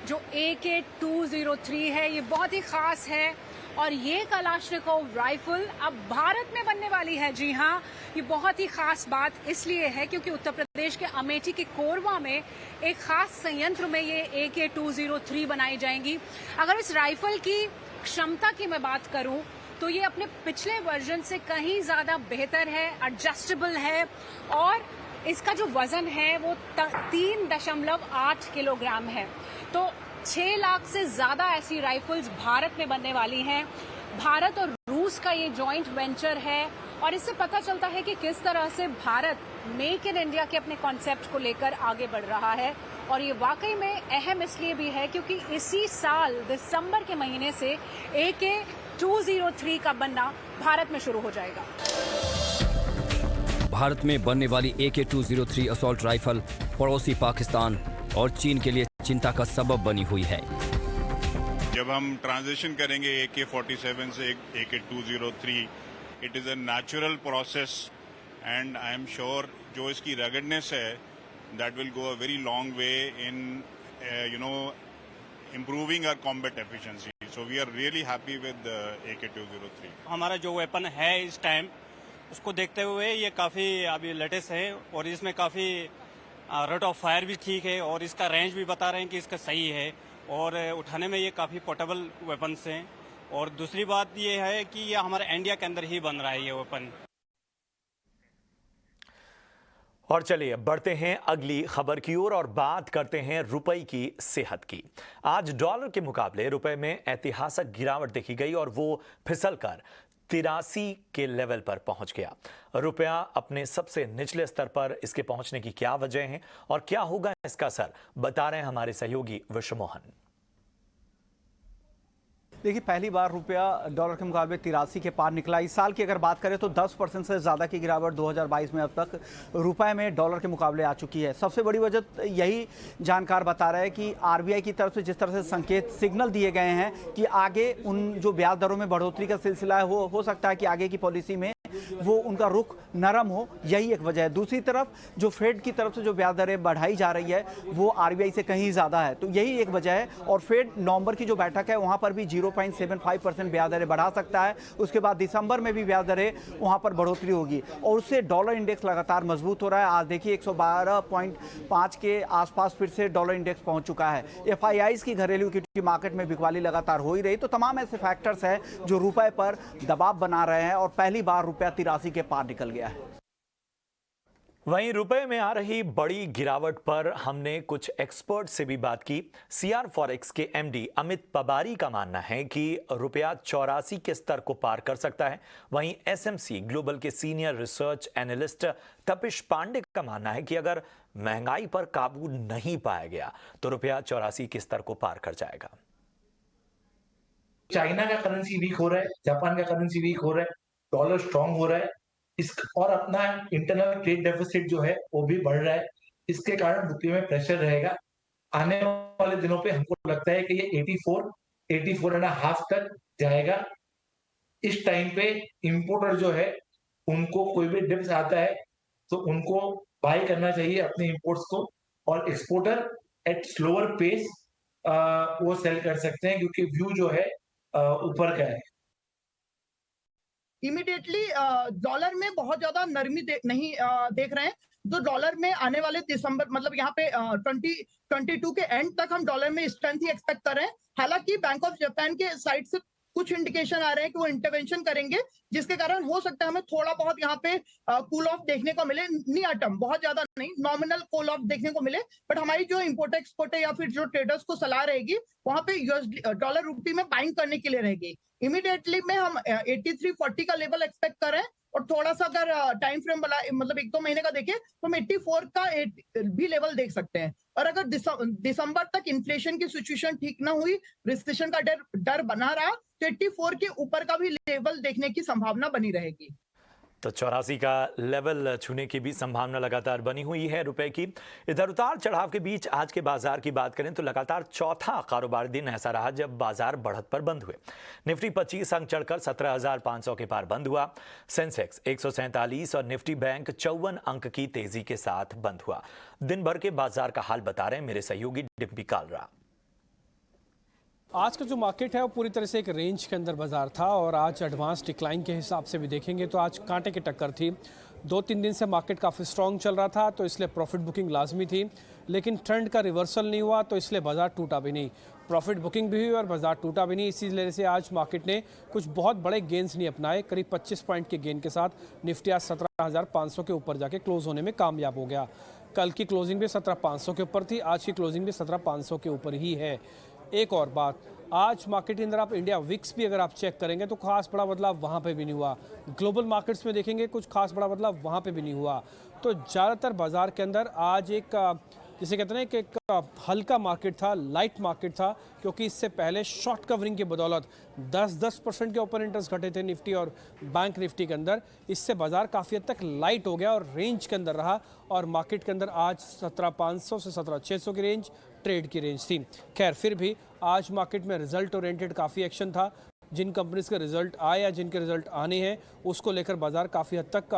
जो AK-203 है। ये बहुत ही खास है, और ये कलाश्निकोव राइफल अब भारत में बनने वाली है। जी हाँ, ये बहुत ही खास बात इसलिए है क्योंकि उत्तर प्रदेश के अमेठी के कोरबा में एक खास संयंत्र में ये AK-203 बनाई जाएंगी। अगर इस राइफल की क्षमता की मैं बात करूं तो ये अपने पिछले वर्जन से कहीं ज्यादा बेहतर है, एडजस्टेबल है, और इसका जो वजन है वो 3.8 किलोग्राम है। तो 6 लाख से ज्यादा ऐसी राइफल्स भारत में बनने वाली हैं। भारत और रूस का ये जॉइंट वेंचर है, और इससे पता चलता है कि किस तरह से भारत मेक इन इंडिया के अपने कॉन्सेप्ट को लेकर आगे बढ़ रहा है। और ये वाकई में अहम इसलिए भी है क्योंकि इसी साल दिसंबर के महीने से AK-203 का बनना भारत में शुरू हो जाएगा। भारत में बनने वाली AK-203 असॉल्ट राइफल पड़ोसी पाकिस्तान और चीन के लिए चिंता का सबब बनी हुई है। जब हम ट्रांजिशन करेंगे AK-47 से AK-203, it is a natural process and I am sure जो इसकी रगडनेस है that will go a very long way in improving our combat efficiency. So we are really happy with the AK-203. हमारा जो weapon है इस time उसको देखते हुए ये काफ़ी अभी लेटेस्ट है और इसमें काफ़ी रेट ऑफ फायर भी ठीक है और इसका रेंज भी बता रहे हैं कि इसका सही है और उठाने में ये काफ़ी पोर्टेबल वेपन्स हैं। और दूसरी बात ये है कि ये हमारे इंडिया के अंदर ही बन रहा है ये वेपन। और चलिए बढ़ते हैं अगली खबर की ओर और बात करते हैं रुपए की सेहत की। आज डॉलर के मुकाबले रुपए में ऐतिहासिक गिरावट देखी गई और वो फिसलकर 83 के लेवल पर पहुंच गया। रुपया अपने सबसे निचले स्तर पर इसके पहुंचने की क्या वजह है और क्या होगा इसका असर, बता रहे हैं हमारे सहयोगी विश्व मोहन। देखिए, पहली बार रुपया डॉलर के मुकाबले 83 के पार निकला। इस साल की अगर बात करें तो 10% से ज़्यादा की गिरावट 2022 में अब तक रुपए में डॉलर के मुकाबले आ चुकी है। सबसे बड़ी वजह यही जानकार बता रहा है कि आरबीआई की तरफ से जिस तरह से संकेत सिग्नल दिए गए हैं कि आगे उन जो ब्याज दरों में बढ़ोतरी का सिलसिला है वो हो सकता है कि आगे की पॉलिसी में वो उनका रुख नरम हो, यही एक वजह है। दूसरी तरफ जो फेड की तरफ से जो ब्याज दरें बढ़ाई जा रही है वो आरबीआई से कहीं ज़्यादा है, तो यही एक वजह है। और फेड नवंबर की जो बैठक है वहाँ पर भी 0.75% ब्याज दरें बढ़ा सकता है। उसके बाद दिसंबर में भी ब्याज दरें वहाँ पर बढ़ोतरी होगी और उससे डॉलर इंडेक्स लगातार मजबूत हो रहा है। आज देखिए 112.5 के आसपास फिर से डॉलर इंडेक्स पहुँच चुका है। FIIs की घरेलू इक्विटी मार्केट में बिकवाली लगातार हो ही रही, तो तमाम ऐसे फैक्टर्स हैं जो रुपए पर दबाव बना रहे हैं और पहली बार रुपया 83 के पार निकल गया है। वहीं रुपए में आ रही बड़ी गिरावट पर हमने कुछ एक्सपर्ट से भी बात की। CR फॉरेक्स के MD अमित पबारी का मानना है कि रुपया 84 के स्तर को पार कर सकता है। वहीं SMC ग्लोबल के सीनियर रिसर्च एनालिस्ट तपिश पांडे का मानना है कि अगर महंगाई पर काबू नहीं पाया गया तो रुपया 84 के स्तर को पार कर जाएगा। चाइना का करेंसी वीक हो रहा है, जापान का करेंसी वीक हो रहा है, डॉलर स्ट्रांग हो रहा है, और अपना इंटरनल ट्रेड डेफिसिट जो है वो भी बढ़ रहा है। इसके कारण रुपये में प्रेशर रहेगा। आने वाले दिनों पे हमको लगता है कि ये 84.5 तक जाएगा। इस टाइम पे इंपोर्टर जो है उनको कोई भी डिप्स आता है तो उनको बाय करना चाहिए अपने इंपोर्ट्स को, और एक्सपोर्टर एट स्लोअर पेस वो सेल कर सकते हैं क्योंकि व्यू जो है ऊपर का है। इमीडिएटली डॉलर में बहुत ज्यादा नरमी नहीं देख रहे हैं। तो डॉलर में आने वाले दिसंबर मतलब यहाँ पे 2022 के एंड तक हम डॉलर में स्ट्रेंथ ही एक्सपेक्ट कर रहे हैं। हालांकि बैंक ऑफ जापान के साइड से कुछ इंडिकेशन आ रहे हैं कि वो इंटरवेंशन करेंगे, जिसके कारण हो सकता है हमें थोड़ा बहुत यहाँ पे कूल ऑफ देखने को मिले। नियर टर्म बहुत ज्यादा नहीं, नॉमिनल कूल ऑफ देखने को मिले, बट हमारी जो इंपोर्टर एक्सपोर्टर या फिर जो ट्रेडर्स को सलाह रहेगी वहां पे डॉलर रुपये में बाइंग करने के लिए रहेगी। इमीडिएटली में हम 83.40 का लेवल एक्सपेक्ट कर रहे हैं और थोड़ा सा अगर टाइम फ्रेम मतलब 1-2 महीने का देखें तो हम 84 का भी लेवल देख सकते हैं। और अगर दिसंबर तक इन्फ्लेशन की सिचुएशन ठीक ना हुई, रिसेशन का डर बना रहा, तो 84 के ऊपर का भी लेवल देखने की संभावना बनी रहेगी। तो 84 का लेवल छूने की भी संभावना लगातार बनी हुई है रुपए की। इधर उतार चढ़ाव के बीच आज के बाजार की बात करें तो लगातार चौथा कारोबारी दिन ऐसा रहा जब बाजार बढ़त पर बंद हुए। निफ्टी 25 अंक चढ़कर 17,500 के पार बंद हुआ। सेंसेक्स 147 और निफ्टी बैंक 54 अंक की तेजी के साथ बंद हुआ। दिन भर के बाजार का हाल बता रहे हैं मेरे सहयोगी डिम्पी कालरा। आज का जो मार्केट है वो पूरी तरह से एक रेंज के अंदर बाजार था और आज एडवांस डिक्लाइन के हिसाब से भी देखेंगे तो आज कांटे की टक्कर थी। 2-3 दिन से मार्केट काफ़ी स्ट्रॉन्ग चल रहा था तो इसलिए प्रॉफिट बुकिंग लाजमी थी, लेकिन ट्रेंड का रिवर्सल नहीं हुआ तो इसलिए बाजार टूटा भी नहीं। प्रॉफिट बुकिंग भी हुई और बाजार टूटा भी नहीं। इसी वजह से आज मार्केट ने कुछ बहुत बड़े गेंस नहीं अपनाए। करीब 25 पॉइंट के गेन के साथ निफ्टी आज 17,500 के ऊपर जाके क्लोज होने में कामयाब हो गया। कल की क्लोजिंग भी 17,500 के ऊपर थी, आज की क्लोजिंग भी 17,500 के ऊपर ही है। एक और बात, आज मार्केट के अंदर आप इंडिया विक्स भी अगर आप चेक करेंगे तो खास बड़ा बदलाव वहाँ पे भी नहीं हुआ। ग्लोबल मार्केट्स में देखेंगे कुछ खास बड़ा बदलाव वहाँ पे भी नहीं हुआ। तो ज़्यादातर बाजार के अंदर आज एक जिसे कहते हैं कि एक हल्का मार्केट था, लाइट मार्केट था, क्योंकि इससे पहले शॉर्ट कवरिंग की बदौलत 10% के ओपन इंटरेस्ट घटे थे निफ्टी और बैंक निफ्टी के अंदर। इससे बाजार काफ़ी हद तक लाइट हो गया और रेंज के अंदर रहा और मार्केट के अंदर आज 17,500 से 17,600 की रेंज ट्रेड की रेंज थी। खैर फिर भी आज मार्केट में रिजल्ट ओरिएंटेड काफ़ी एक्शन था। जिन कंपनीज के रिजल्ट आए या जिनके रिजल्ट आने हैं उसको लेकर बाजार काफ़ी हद तक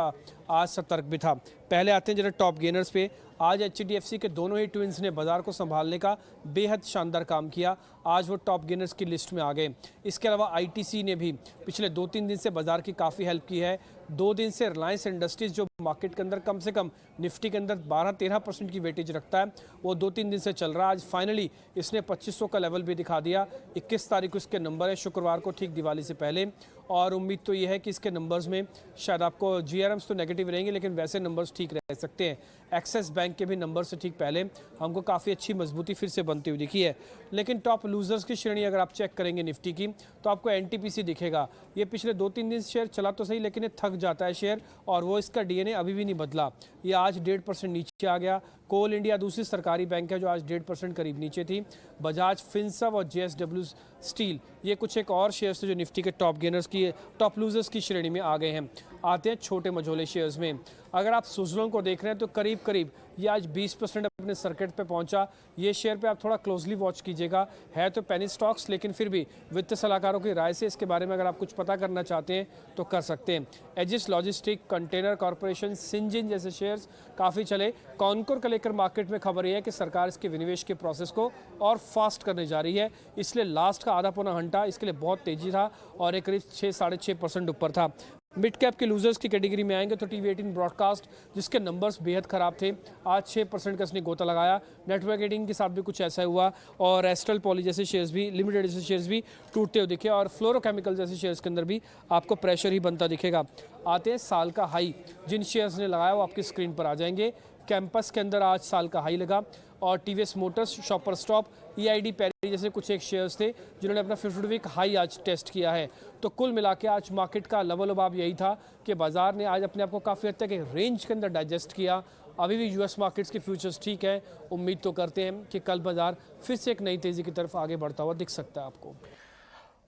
आज सतर्क भी था। पहले आते हैं जरा टॉप गेनर्स पे। आज HDFC के दोनों ही ट्विंस ने बाजार को संभालने का बेहद शानदार काम किया, आज वो टॉप गेनर्स की लिस्ट में आ गए। इसके अलावा ITC ने भी पिछले 2-3 दिन से बाजार की काफ़ी हेल्प की है। 2 दिन से रिलायंस इंडस्ट्रीज जो मार्केट के अंदर कम से कम निफ्टी के अंदर 12-13% की वेटेज रखता है, वो 2-3 दिन से चल रहा है। आज फाइनली इसने 2500 का लेवल भी दिखा दिया। 21 तारीख को इसके नंबर है, शुक्रवार को ठीक दिवाली से पहले, और उम्मीद तो ये है कि इसके नंबर्स में शायद आपको GRMs तो नेगेटिव रहेंगे लेकिन वैसे नंबर्स ठीक रह सकते हैं। एक्सिस बैंक के भी नंबर से ठीक पहले हमको काफ़ी अच्छी मजबूती फिर से बनती हुई दिखी है। लेकिन टॉप लूजर्स की श्रेणी अगर आप चेक करेंगे निफ्टी की तो आपको NTPC दिखेगा। ये पिछले 2-3 दिन शेयर चला तो सही लेकिन ये थक जाता है शेयर और वो इसका DNA अभी भी नहीं बदला। ये आज 1.5% नीचे आ गया। कोल इंडिया दूसरी सरकारी बैंक है जो आज 1.5% करीब नीचे थी। बजाज फिनसर्व और JSW स्टील ये कुछ एक और शेयर्स थे जो निफ्टी के टॉप गेनर्स की टॉप लूजर्स की श्रेणी में आ गए हैं। आते हैं छोटे मझोले शेयर्स में। अगर आप सुज़लोन को देख रहे हैं तो करीब करीब ये आज 20% अपने सर्किट पे पहुंचा। ये शेयर पे आप थोड़ा क्लोजली वॉच कीजिएगा। है तो पेनी स्टॉक्स लेकिन फिर भी वित्त सलाहकारों की राय से इसके बारे में अगर आप कुछ पता करना चाहते हैं तो कर सकते हैं। Edges logistic, container corporation, Syngene जैसे शेयर्स काफ़ी चले। कॉनकोर को लेकर मार्केट में खबर यह है कि सरकार इसके विनिवेश के प्रोसेस को और फास्ट करने जा रही है, इसलिए लास्ट का आधा पौना घंटा इसके लिए बहुत तेजी था और एक करीब 6-6.5% ऊपर था। मिड कैप के लूजर्स की कैटेगरी में आएंगे तो TV18 ब्रॉडकास्ट जिसके नंबर्स बेहद ख़राब थे, आज 6% का इसने गोता लगाया। नेटवर्क एडिंग के साथ भी कुछ ऐसा हुआ और एस्ट्रल पॉली जैसे शेयर्स भी, लिमिटेड जैसे शेयर्स भी टूटते हुए दिखे और फ्लोरोकेमिकल जैसे शेयर्स के अंदर भी आपको प्रेशर ही बनता दिखेगा। आते हैं साल का हाई, जिन शेयर्स ने लगाया वो आपकी स्क्रीन पर आ जाएंगे। कैंपस के अंदर आज साल का हाई लगा और TVS Motors, shopper stop, EID पैरी जैसे कुछ एक शेयर्स थे जिन्होंने अपना 50 वीक हाई आज टेस्ट किया है। तो कुल मिला के आज मार्केट का लबोलबाब यही था कि बाजार ने आज अपने आप को काफ़ी हद तक एक रेंज के अंदर डाइजेस्ट किया। अभी भी US मार्केट्स के फ्यूचर्स ठीक है, उम्मीद तो करते हैं कि कल बाजार फिर से एक नई तेज़ी की तरफ आगे बढ़ता हुआ दिख सकता है आपको।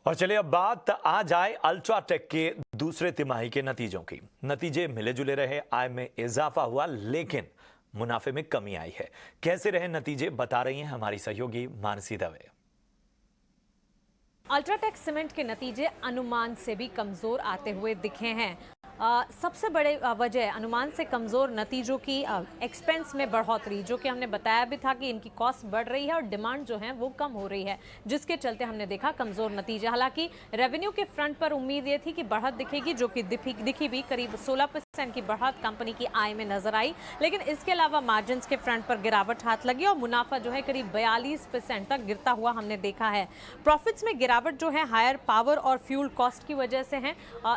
और चलिए अब बात आ जाए अल्ट्राटेक के दूसरे तिमाही के नतीजों की। नतीजे मिले जुले रहे, आय में इजाफा हुआ लेकिन मुनाफे में कमी आई है। कैसे रहे नतीजे बता रही हैं हमारी सहयोगी मानसी दवे। अल्ट्राटेक सीमेंट के नतीजे अनुमान से भी कमजोर आते हुए दिखे हैं। सबसे बड़े वजह अनुमान से कमज़ोर नतीजों की एक्सपेंस में बढ़ोतरी, जो कि हमने बताया भी था कि इनकी कॉस्ट बढ़ रही है और डिमांड जो है वो कम हो रही है, जिसके चलते हमने देखा कमज़ोर नतीजे। हालांकि रेवेन्यू के फ्रंट पर उम्मीद ये थी कि बढ़त दिखेगी, जो कि दिखी भी। करीब 16% की बढ़त कंपनी की आय में नजर आई, लेकिन इसके अलावा मार्जिन के फ्रंट पर गिरावट हाथ लगी और मुनाफा जो है करीब 42% तक गिरता हुआ हमने देखा है। प्रॉफिट्स में गिरावट जो है हायर पावर और फ्यूल कॉस्ट की वजह से है,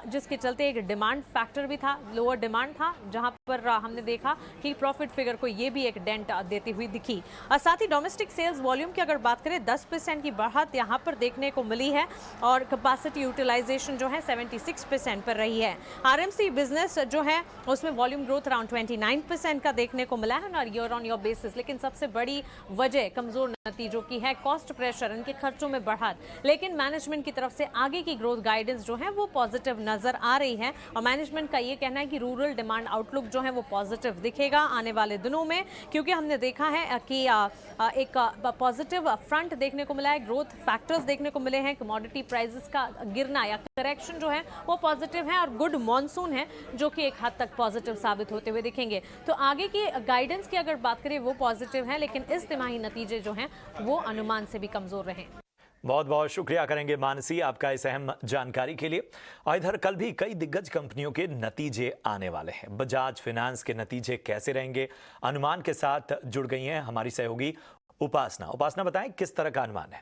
जिसके चलते एक डिमांड फैक्टर भी था, लोअर डिमांड था, जहां पर हमने देखा कि प्रॉफिट फिगर को ये भी एक डेंट देती हुई दिखी। साथ ही डोमेस्टिक सेल्स वॉल्यूम की अगर बात करें 10% की बढ़त यहां पर देखने को मिली है और कैपेसिटी यूटिलाइजेशन जो है 76% पर रही है। RMC बिजनेस जो है उसमें वॉल्यूम ग्रोथ अराउंड 29% का देखने को मिला है और ईयर ऑन ईयर बेसिस। लेकिन सबसे बड़ी वजह कमजोर नतीजों की है कॉस्ट प्रेशर, इनके खर्चों में बढ़त। लेकिन मैनेजमेंट की तरफ से आगे की ग्रोथ गाइडेंस जो है वो पॉजिटिव नजर आ रही है और मैनेजमेंट का ये कहना है कि रूरल डिमांड आउटलुक जो है वो पॉजिटिव दिखेगा आने वाले दिनों में, क्योंकि हमने देखा है कि एक पॉजिटिव फ्रंट देखने को मिला है, ग्रोथ फैक्टर्स देखने को मिले हैं, कमोडिटी प्राइसेस का गिरना या करेक्शन जो है वो पॉजिटिव है और गुड मॉनसून है जो कि एक हद तक पॉजिटिव साबित होते हुए दिखेंगे। तो आगे की गाइडेंस की अगर बात करें वो पॉजिटिव है, लेकिन इस तिमाही नतीजे जो हैं वो अनुमान से भी कमजोर रहे। बहुत बहुत शुक्रिया करेंगे मानसी आपका इस अहम जानकारी के लिए। और इधर कल भी कई दिग्गज कंपनियों के नतीजे आने वाले हैं। बजाज फाइनेंस के नतीजे कैसे रहेंगे, अनुमान के साथ जुड़ गई हैं हमारी सहयोगी उपासना। उपासना बताएं किस तरह का अनुमान है।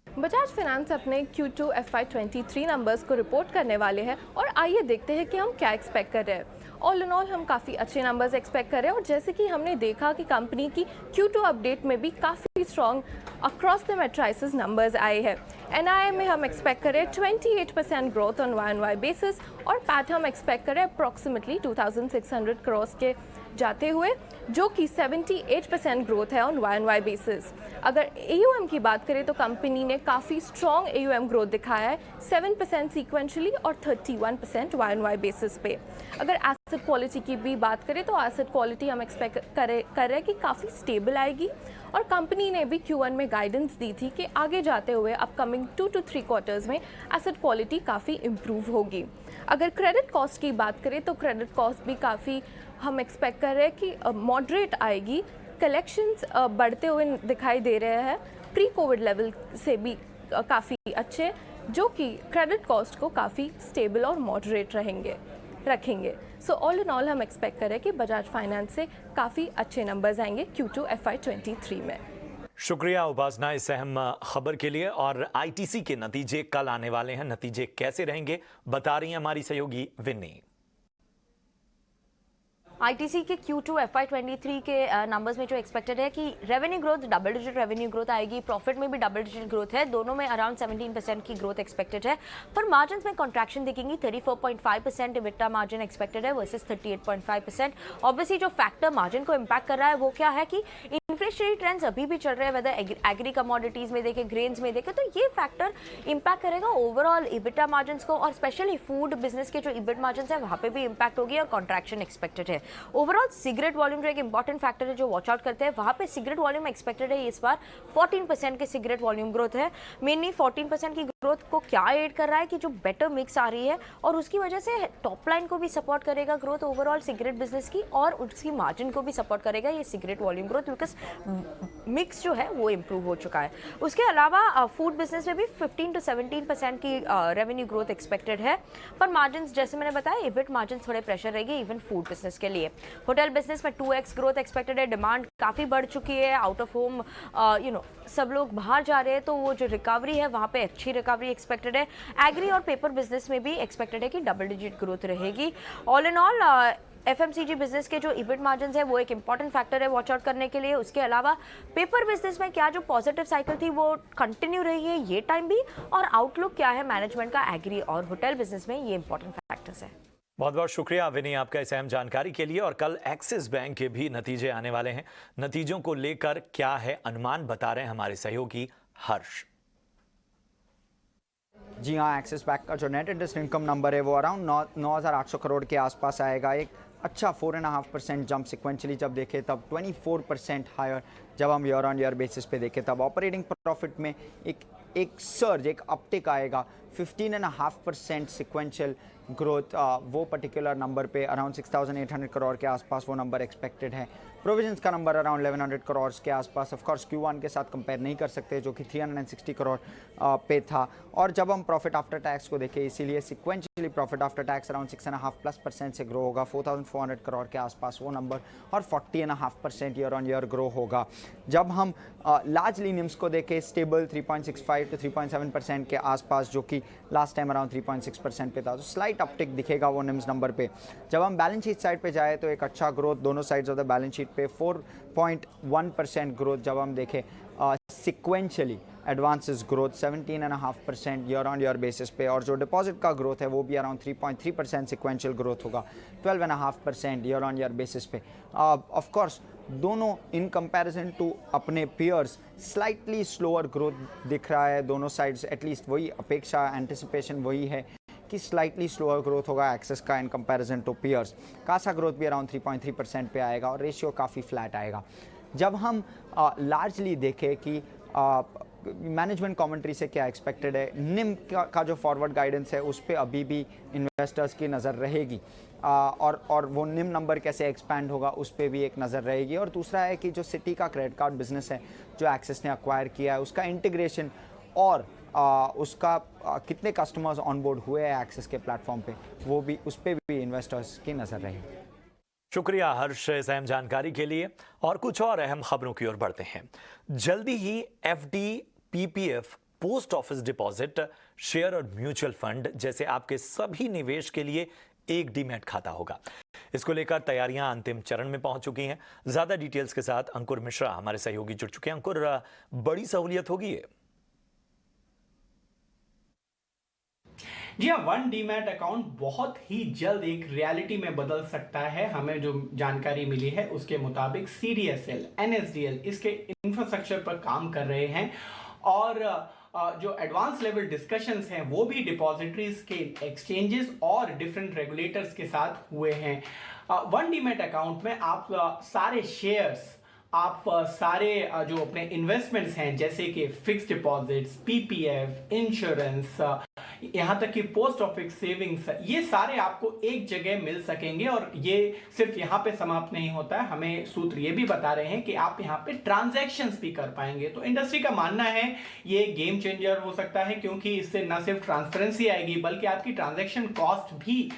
बजाज फाइनेंस अपने Q2 FY23 नंबर्स को रिपोर्ट करने वाले हैं और आइए देखते हैं कि हम क्या एक्सपेक्ट कर रहे हैं। ऑल इन ऑल हम काफ़ी अच्छे नंबर्स एक्सपेक्ट कर रहे हैं और जैसे कि हमने देखा कि कंपनी की Q2 अपडेट में भी काफ़ी strong across the matrices numbers आए हैं। NII में हम एक्सपेक्ट करें 28% ग्रोथ ऑन YoY बेसिस और पैट हम एक्सपेक्ट करें अप्रॉक्सीमेटली 2600 करोड़ के जाते हुए, जो कि 78% ग्रोथ है ऑन YoY बेसिस। अगर AUM की बात करें तो कंपनी ने काफ़ी स्ट्रॉन्ग AUM ग्रोथ दिखाया है, 7% सीक्वेंशली और 31% YoY बेसिस पे। अगर एसेट क्वालिटी की भी बात करें तो एसेट क्वालिटी हम एक्सपेक्ट कर रहे हैं कि काफ़ी स्टेबल आएगी, और कंपनी ने भी Q1 में गाइडेंस दी थी कि आगे जाते हुए अपकमिंग 2 to 3 क्वार्टर्स में एसेट क्वालिटी काफ़ी इम्प्रूव होगी। अगर क्रेडिट कॉस्ट की बात करें तो क्रेडिट कॉस्ट भी काफ़ी हम एक्सपेक्ट कर रहे हैं कि मॉडरेट आएगी। कलेक्शंस बढ़ते हुए दिखाई दे रहे हैं, प्री कोविड लेवल से भी काफ़ी अच्छे, जो कि क्रेडिट कॉस्ट को काफ़ी स्टेबल और मॉडरेट रखेंगे। सो ऑल इन ऑल हम एक्सपेक्ट करें कि बजाज फाइनेंस से काफ़ी अच्छे नंबर्स आएंगे Q2 FY23 में। शुक्रिया उपासना इस अहम खबर के लिए। और ITC के नतीजे कल आने वाले हैं, नतीजे कैसे रहेंगे बता रही हैं हमारी सहयोगी विन्नी। ITC के Q2 FY23 के नंबर्स में जो एक्सपेक्टेड है कि revenue growth, double digit revenue growth आएगी, प्रॉफिट में भी डबल डिजिट ग्रोथ है, दोनों में अराउंड 17% की ग्रोथ एक्सपेक्टेड है। पर मार्जिन में कॉन्ट्रैक्शन दिखेंगी, 34.5% इबिटा मार्जिन एक्सपेक्टेड है वर्सेस 38.5%। ऑब्वियसली जो फैक्टर मार्जिन को इम्पैक्ट कर रहा है वो क्या है कि इन्फ्लेशनरी ट्रेंड्स अभी भी चल रहे हैं, वेदर एग्री कमोडिटीज में देखें, ग्रेन्स में देखें, तो ये फैक्टर इम्पैक्ट करेगा ओवरऑल इबिटा मार्जिन को, और स्पेशली फूड बिजनेस के जो इबिट मार्जिन है वहाँ पे भी इम्पैक्ट होगी और कॉन्ट्रैक्शन एक्सपेक्टेड है। ओवरऑल सिगरेट वॉल्यूम जो एक इंपॉर्टेंट फैक्टर है जो वॉच आउट करते हैं, वहाँ पे सिगरेट वॉल्यूम एक्सपेक्टेड है इस बार 14% के सिगरेट वॉल्यूम ग्रोथ है। मेनली 14% की ग्रोथ को क्या एड कर रहा है कि जो बेटर मिक्स आ रही है और उसकी वजह से टॉप लाइन को भी सपोर्ट करेगा ग्रोथ ओवरऑल सिगरेट बिजनेस की, और उसकी मार्जिन को भी सपोर्ट करेगा ये cigarette volume growth, because mix जो है वो इम्प्रूव हो चुका है। उसके अलावा फूड बिजनेस में भी 15 to 17% की रेवेन्यू ग्रोथ एक्सपेक्टेड है, पर मार्जिन जैसे मैंने बताया इबिट मार्जिन थोड़े प्रेशर रहेगी इवन फूड बिजनेस के लिए। होटल बिजनेस में 2x ग्रोथ एक्सपेक्टेड है, डिमांड काफ़ी बढ़ चुकी है, आउट ऑफ होम सब लोग बाहर जा रहे हैं, तो वो जो रिकवरी है वहाँ पे अच्छी रिकवरी एक्सपेक्टेड है। एग्री और पेपर बिजनेस में भी एक्सपेक्टेड है कि डबल डिजिट ग्रोथ रहेगी। All in all FMCG business के जो इबिट मार्जिन है वो एक इंपॉर्टेंट फैक्टर है वॉच आउट करने के लिए। उसके अलावा पेपर बिजनेस में क्या जो पॉजिटिव साइकिल थी वो कंटिन्यू रही है ये टाइम भी, और आउटलुक क्या है मैनेजमेंट का एग्री और होटल बिजनेस में, ये इंपॉर्टेंट फैक्टर्स है। बहुत बहुत शुक्रिया विनी आपका इस अहम जानकारी के लिए। और कल एक्सिस बैंक के भी नतीजे आने वाले हैं, नतीजों को लेकर क्या है अनुमान बता रहे हैं हमारे सहयोगी हर्ष। जी हाँ, एक्सिस बैंक का जो नेट इंटरेस्ट इनकम नंबर है वो अराउंड 9,800 करोड़ के आसपास आएगा। एक अच्छा 4.5% जंप सिक्वेंशली जब देखें तब 24% हायर जब हम ईयर ऑन ईयर बेसिस पे देखें तब ऑपरेटिंग प्रॉफिट में एक सर्ज, एक अपटिक आएगा। 15.5% सिक्वेंशियल ग्रोथ वो पर्टिकुलर नंबर पे अराउंड 6,800 करोड़ के आसपास वो नंबर एक्सपेक्टेड है। प्रोविजंस का नंबर अराउंड 1,100 करोड़ के आसपास। ऑफ कोर्स Q1 के साथ कंपेयर नहीं कर सकते जो कि 360 करोड़ पे था। और जब हम प्रॉफिट आफ्टर टैक्स को देखें इसीलिए sequentially profit after tax around 6.5+% से ग्रो होगा, 4,400 करोड़ के आसपास वो नंबर, और 40.5% ईयर ऑन ईयर ग्रो होगा। जब हम लार्जली निम्स को देखें स्टेबल 3.65 to 3.7% के आसपास, जो कि लास्ट टाइम अराउंड 3.6% पे था, तो स्लाइट अपटिक दिखेगा वो निम्स नंबर पे। जब हम बैलेंस शीट साइड पे जाए तो एक अच्छा ग्रोथ दोनों sides of the balance sheet पे 4.1% ग्रोथ जब हम देखें sequentially. Advances growth 17.5% year on year basis पे, और जो डिपॉजिट का ग्रोथ है वो भी अराउंड 3.3% सिक्वेंशियल ग्रोथ होगा, 12.5% ईयर ऑन ईयर बेसिस पे। ऑफ कोर्स दोनों इन कंपैरिजन टू अपने पियर्स स्लाइटली स्लोअर ग्रोथ दिख रहा है दोनों साइड्स, एटलीस्ट वही अपेक्षा एंटिसिपेशन वही है कि स्लाइटली स्लोअर ग्रोथ होगा एक्सेस का in comparison to peers. CASA growth भी अराउंड 3.3% पे आएगा और रेशियो काफ़ी फ्लैट आएगा। जब हम लार्जली देखें कि मैनेजमेंट कमेंट्री से क्या एक्सपेक्टेड है, निम का जो फॉरवर्ड गाइडेंस है उस पर अभी भी इन्वेस्टर्स की नज़र रहेगी, और वो निम नंबर कैसे एक्सपैंड होगा उस पर भी एक नज़र रहेगी। और दूसरा है कि जो सिटी का क्रेडिट कार्ड बिजनेस है जो एक्सेस ने अक्वायर किया है उसका इंटीग्रेशन और उसका कितने कस्टमर्स ऑनबोर्ड हुए हैं एक्सेस के प्लेटफॉर्म पे, वो भी उस पर भी इन्वेस्टर्स की नज़र रहेगी। शुक्रिया हर्ष इस अहम जानकारी के लिए। और कुछ और अहम खबरों की ओर बढ़ते हैं। जल्दी ही FD, PPF, post office deposit, share और म्यूचुअल फंड जैसे आपके सभी निवेश के लिए एक डीमैट खाता होगा। इसको लेकर तैयारियां अंतिम चरण में पहुंच चुकी हैं। ज्यादा डिटेल्स के साथ अंकुर मिश्रा हमारे सहयोगी जुड़ चुके हैं। अंकुर, बड़ी सहूलियत होगी ये? जी हाँ, वन डीमैट अकाउंट बहुत ही जल्द एक रियलिटी में बदल सकता है। हमें जो जानकारी मिली है उसके मुताबिक CDSL, NSDL इसके इंफ्रास्ट्रक्चर पर काम कर रहे हैं और जो एडवांस लेवल डिस्कशंस हैं वो भी डिपॉजिटरीज के एक्सचेंजेस और डिफरेंट रेगुलेटर्स के साथ हुए हैं। वन डीमैट अकाउंट में आप सारे शेयर्स, आप सारे जो अपने इन्वेस्टमेंट्स हैं जैसे कि फिक्स डिपॉजिट्स, PPF, इंश्योरेंस, यहाँ तक कि पोस्ट ऑफिस सेविंग्स, ये सारे आपको एक जगह मिल सकेंगे। और ये सिर्फ यहाँ पे समाप्त नहीं होता है, हमें सूत्र ये भी बता रहे हैं कि आप यहाँ पे ट्रांजैक्शंस भी कर पाएंगे। तो इंडस्ट्री का मानना है ये गेम चेंजर हो सकता है, क्योंकि इससे न सिर्फ ट्रांसपेरेंसी आएगी बल्कि आपकी ट्रांजैक्शन कॉस्ट भी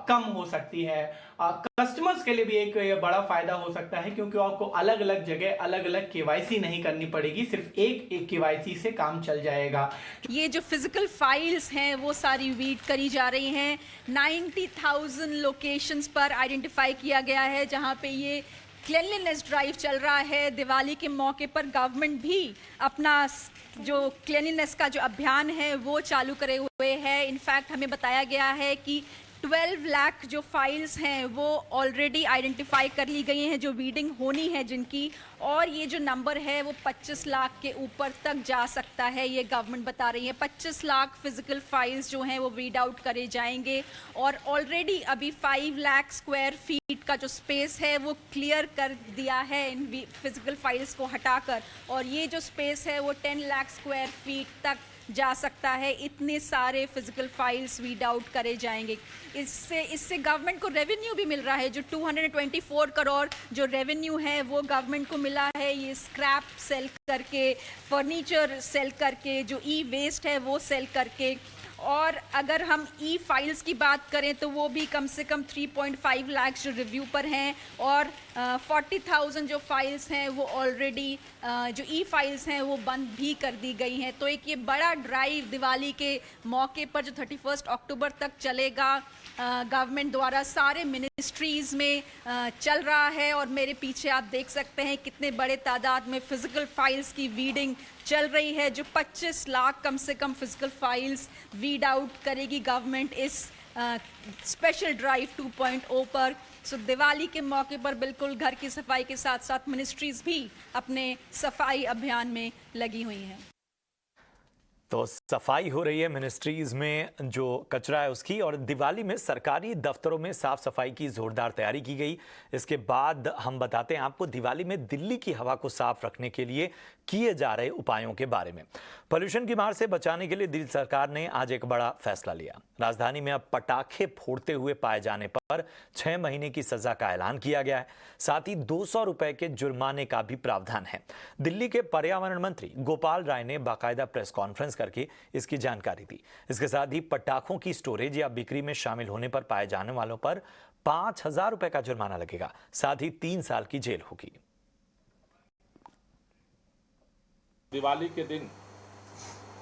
कम हो सकती है। कस्टमर्स के लिए भी एक बड़ा फायदा हो सकता है, क्योंकि आपको अलग अलग जगह अलग अलग KYC नहीं करनी पड़ेगी, सिर्फ एक KYC से काम चल जाएगा। ये जो फिजिकल फाइल्स हैं वो सारी रीड करी जा रही हैं। 90,000 लोकेशंस पर आइडेंटिफाई किया गया है जहां पे ये क्लीनलीनेस ड्राइव चल रहा है। दिवाली के मौके पर गवर्नमेंट भी अपना जो क्लीनलीनेस का जो अभियान है वो चालू करे हुए है। इनफैक्ट हमें बताया गया है कि 12 लाख जो फाइल्स हैं वो ऑलरेडी आइडेंटिफाई कर ली गई हैं जो रीडिंग होनी है जिनकी, और ये जो नंबर है वो 25 लाख के ऊपर तक जा सकता है, ये गवर्नमेंट बता रही है। 25 लाख फिजिकल फाइल्स जो हैं वो रीड आउट करे जाएंगे और ऑलरेडी अभी 5 लाख स्क्वायर फीट का जो स्पेस है वो क्लियर कर दिया है इन फिजिकल फाइल्स को हटाकर, और ये जो स्पेस है वो 10 लाख स्क्वायर फीट तक जा सकता है। इतने सारे फिजिकल फाइल्स रीड आउट करे जाएंगे। इससे गवर्नमेंट को रेवेन्यू भी मिल रहा है। जो 224 करोड़ जो रेवेन्यू है वो गवर्नमेंट को मिला है ये स्क्रैप सेल करके, फर्नीचर सेल करके, जो वेस्ट है वो सेल करके। और अगर हम फाइल्स की बात करें तो वो भी कम से कम 3.5 लाख जो रिव्यू पर हैं, और 40,000 जो फाइल्स हैं वो ऑलरेडी जो फाइल्स हैं वो बंद भी कर दी गई हैं। तो एक ये बड़ा ड्राइव दिवाली के मौके पर जो 31 अक्टूबर तक चलेगा गवर्नमेंट द्वारा सारे मिनिस्ट्रीज़ में चल रहा है। और मेरे पीछे आप देख सकते हैं कितने बड़े तादाद में फ़िज़िकल फाइल्स की रीडिंग चल रही है। जो 25 लाख कम से कम फिजिकल फाइल्स रीड आउट करेगी गवर्नमेंट इस स्पेशल ड्राइव 2.0 पर। सो दिवाली के मौके पर बिल्कुल घर की सफाई के साथ साथ मिनिस्ट्रीज भी अपने सफाई अभियान में लगी हुई हैं। तो सफाई हो रही है मिनिस्ट्रीज में जो कचरा है उसकी, और दिवाली में सरकारी दफ्तरों में साफ सफाई की जोरदार तैयारी की गई। इसके बाद हम बताते हैं आपको दिवाली में दिल्ली की हवा को साफ रखने के लिए किए जा रहे उपायों के बारे में। पोल्यूशन की मार से बचाने के लिए दिल्ली सरकार ने आज एक बड़ा फैसला लिया। राजधानी में अब पटाखे फोड़ते हुए पाए जाने पर 6 महीने की सजा का ऐलान किया गया है। साथ ही 200 रुपए के जुर्माने का भी प्रावधान है। दिल्ली के पर्यावरण मंत्री गोपाल राय ने बाकायदा प्रेस कॉन्फ्रेंस करके इसकी जानकारी दी। इसके साथ ही पटाखों की स्टोरेज या बिक्री में शामिल होने पर पाए जाने वालों पर 5,000 रुपए का जुर्माना लगेगा। साथ ही 3 साल की जेल होगी। दिवाली के दिन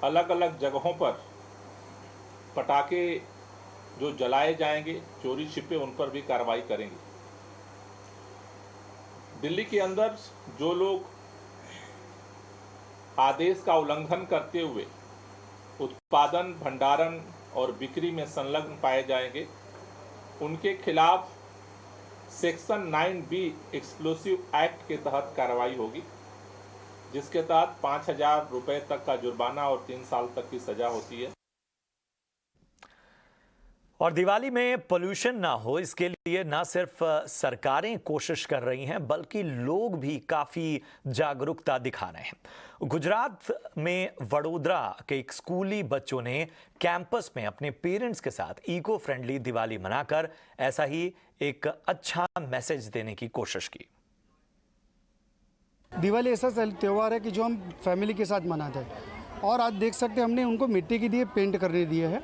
अलग अलग जगहों पर पटाखे जो जलाए जाएंगे, चोरी छिपे, उन पर भी कार्रवाई करेंगे। दिल्ली के अंदर जो लोग आदेश का उल्लंघन करते हुए उत्पादन, भंडारण और बिक्री में संलग्न पाए जाएंगे, उनके खिलाफ सेक्शन 9B एक्सप्लोसिव एक्ट के तहत कार्रवाई होगी, जिसके तहत 5,000 रुपए तक का जुर्माना और 3 साल तक की सजा होती है। और दिवाली में पोल्यूशन ना हो इसके लिए न सिर्फ सरकारें कोशिश कर रही हैं बल्कि लोग भी काफी जागरूकता दिखा रहे हैं। गुजरात में वडोदरा के एक स्कूली बच्चों ने कैंपस में अपने पेरेंट्स के साथ इको फ्रेंडली दिवाली मनाकर ऐसा ही एक अच्छा मैसेज देने की कोशिश की। दिवाली ऐसा त्यौहार है कि जो हम फैमिली के साथ मनाते हैं, और आज देख सकते हैं हमने उनको मिट्टी के दिए पेंट करने दिए हैं,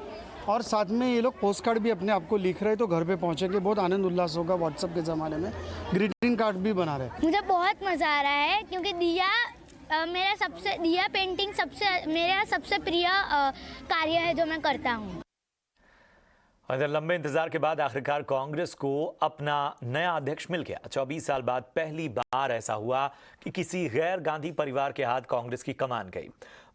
और साथ में ये लोग पोस्ट कार्ड भी अपने आप को लिख रहे हैं, तो घर पे पहुंचेंगे बहुत आनंद उल्लास होगा। व्हाट्सएप के ज़माने में ग्रीटिंग कार्ड भी बना रहे हैं। मुझे बहुत मज़ा आ रहा है क्योंकि दिया पेंटिंग मेरा सबसे प्रिय कार्य है जो मैं करता हूँ। इधर लंबे इंतजार के बाद आखिरकार कांग्रेस को अपना नया अध्यक्ष मिल गया। 24 साल बाद पहली बार ऐसा हुआ कि किसी गैर गांधी परिवार के हाथ कांग्रेस की कमान गई।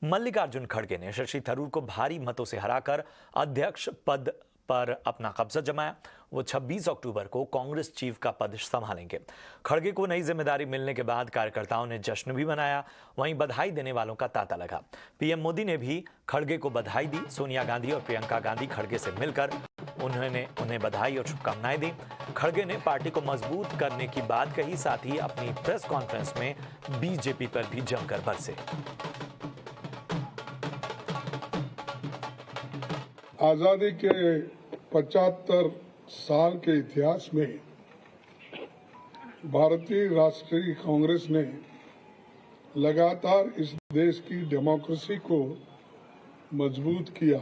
मल्लिकार्जुन खड़गे ने शशि थरूर को भारी मतों से हराकर अध्यक्ष पद पर अपना कब्जा जमाया। वो 26 अक्टूबर को कांग्रेस चीफ का पद संभालेंगे। खड़गे को नई जिम्मेदारी मिलने के बाद कार्यकर्ताओं ने जश्न भी मनाया, वहीं बधाई देने वालों का तांता लगा। पीएम मोदी ने भी खड़गे को बधाई दी। सोनिया गांधी और प्रियंका गांधी खड़गे से मिलकर उन्हें बधाई और शुभकामनाएं दी। खड़गे ने पार्टी को मजबूत करने की बात कही, साथ ही अपनी प्रेस कॉन्फ्रेंस में बीजेपी पर भी जमकर बरसे। आजादी के 75 साल के इतिहास में भारतीय राष्ट्रीय कांग्रेस ने लगातार इस देश की डेमोक्रेसी को मजबूत किया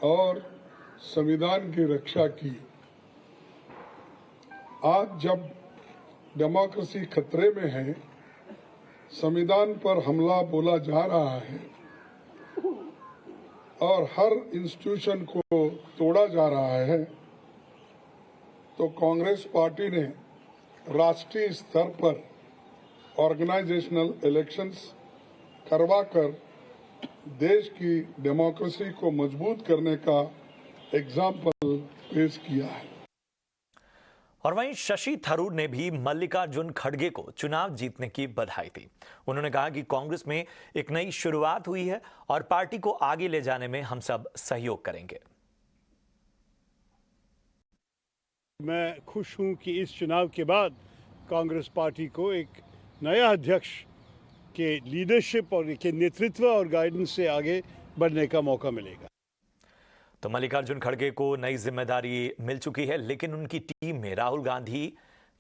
और संविधान की रक्षा की। आज जब डेमोक्रेसी खतरे में है, संविधान पर हमला बोला जा रहा है और हर इंस्टीट्यूशन को तोड़ा जा रहा है, तो कांग्रेस पार्टी ने राष्ट्रीय स्तर पर ऑर्गेनाइजेशनल इलेक्शंस करवाकर देश की डेमोक्रेसी को मजबूत करने का एग्जाम्पल पेश किया है। और वहीं शशि थरूर ने भी मल्लिकार्जुन खड़गे को चुनाव जीतने की बधाई दी। उन्होंने कहा कि कांग्रेस में एक नई शुरुआत हुई है और पार्टी को आगे ले जाने में हम सब सहयोग करेंगे। मैं खुश हूं कि इस चुनाव के बाद कांग्रेस पार्टी को एक नया अध्यक्ष के लीडरशिप और के नेतृत्व और गाइडेंस से आगे बढ़ने का मौका मिलेगा। तो मल्लिकार्जुन खड़गे को नई जिम्मेदारी मिल चुकी है, लेकिन उनकी टीम में राहुल गांधी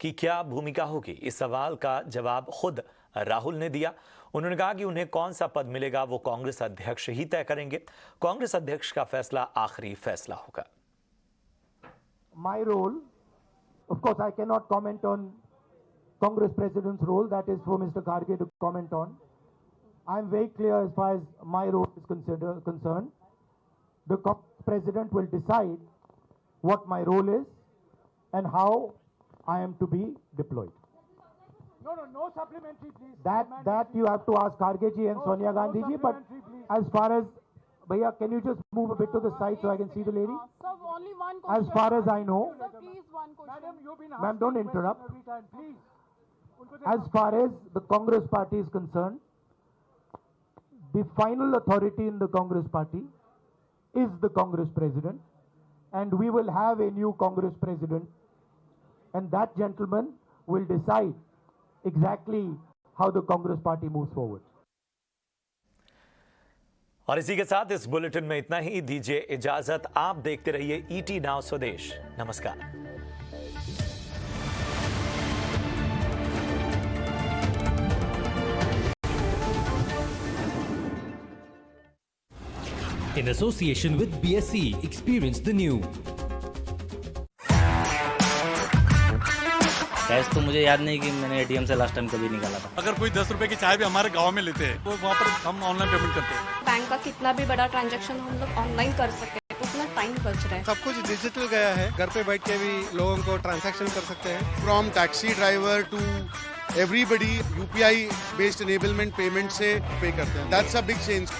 की क्या भूमिका होगी, इस सवाल का जवाब खुद राहुल ने दिया। उन्होंने कहा कि उन्हें कौन सा पद मिलेगा वो कांग्रेस अध्यक्ष ही तय करेंगे। कांग्रेस अध्यक्ष का फैसला आखिरी फैसला होगा। My role, of course, I cannot comment on Congress President's role. That is for Mr. Kharge to comment on. I am very clear as far as my role is concerned. The President will decide what my role is and how I am to be deployed. No supplementary, please. That you have to ask Kharge ji and Sonia Gandhi ji. But as far as Bhaiya, can you just move a bit to the side so I can see the lady? Sir, only one question. As far as I know, Sir, please, one question. Madam, you've been ma'am, don't interrupt. every time, please. As far as the Congress party is concerned, the final authority in the Congress party is the Congress president, and we will have a new Congress president, and that gentleman will decide exactly how the Congress party moves forward. और इसी के साथ इस bulletin में इतना ही। दीजिए इजाजत। आप देखते रहिए ईटी नाउ स्वदेश। नमस्कार। In association with BSC, experience the new. Cash तो मुझे याद नहीं कि मैंने एटीएम से लास्ट टाइम कभी निकाला था। अगर कोई 10 रुपए की चाय भी हमारे गांव में लेते हैं, तो वहाँ पर हम ऑनलाइन पेमेंट करते हैं। बैंक का कितना भी बड़ा ट्रांजैक्शन हम लोग ऑनलाइन कर सकते हैं, तो उतना टाइम बच रहा है। सब कुछ डिजिटल गया है, घर पे बैठ के भी लोगों को ट्रांजैक्शन कर सकते हैं। From taxi driver to everybody UPI based enablement payment से पे करते हैं। That's a big change.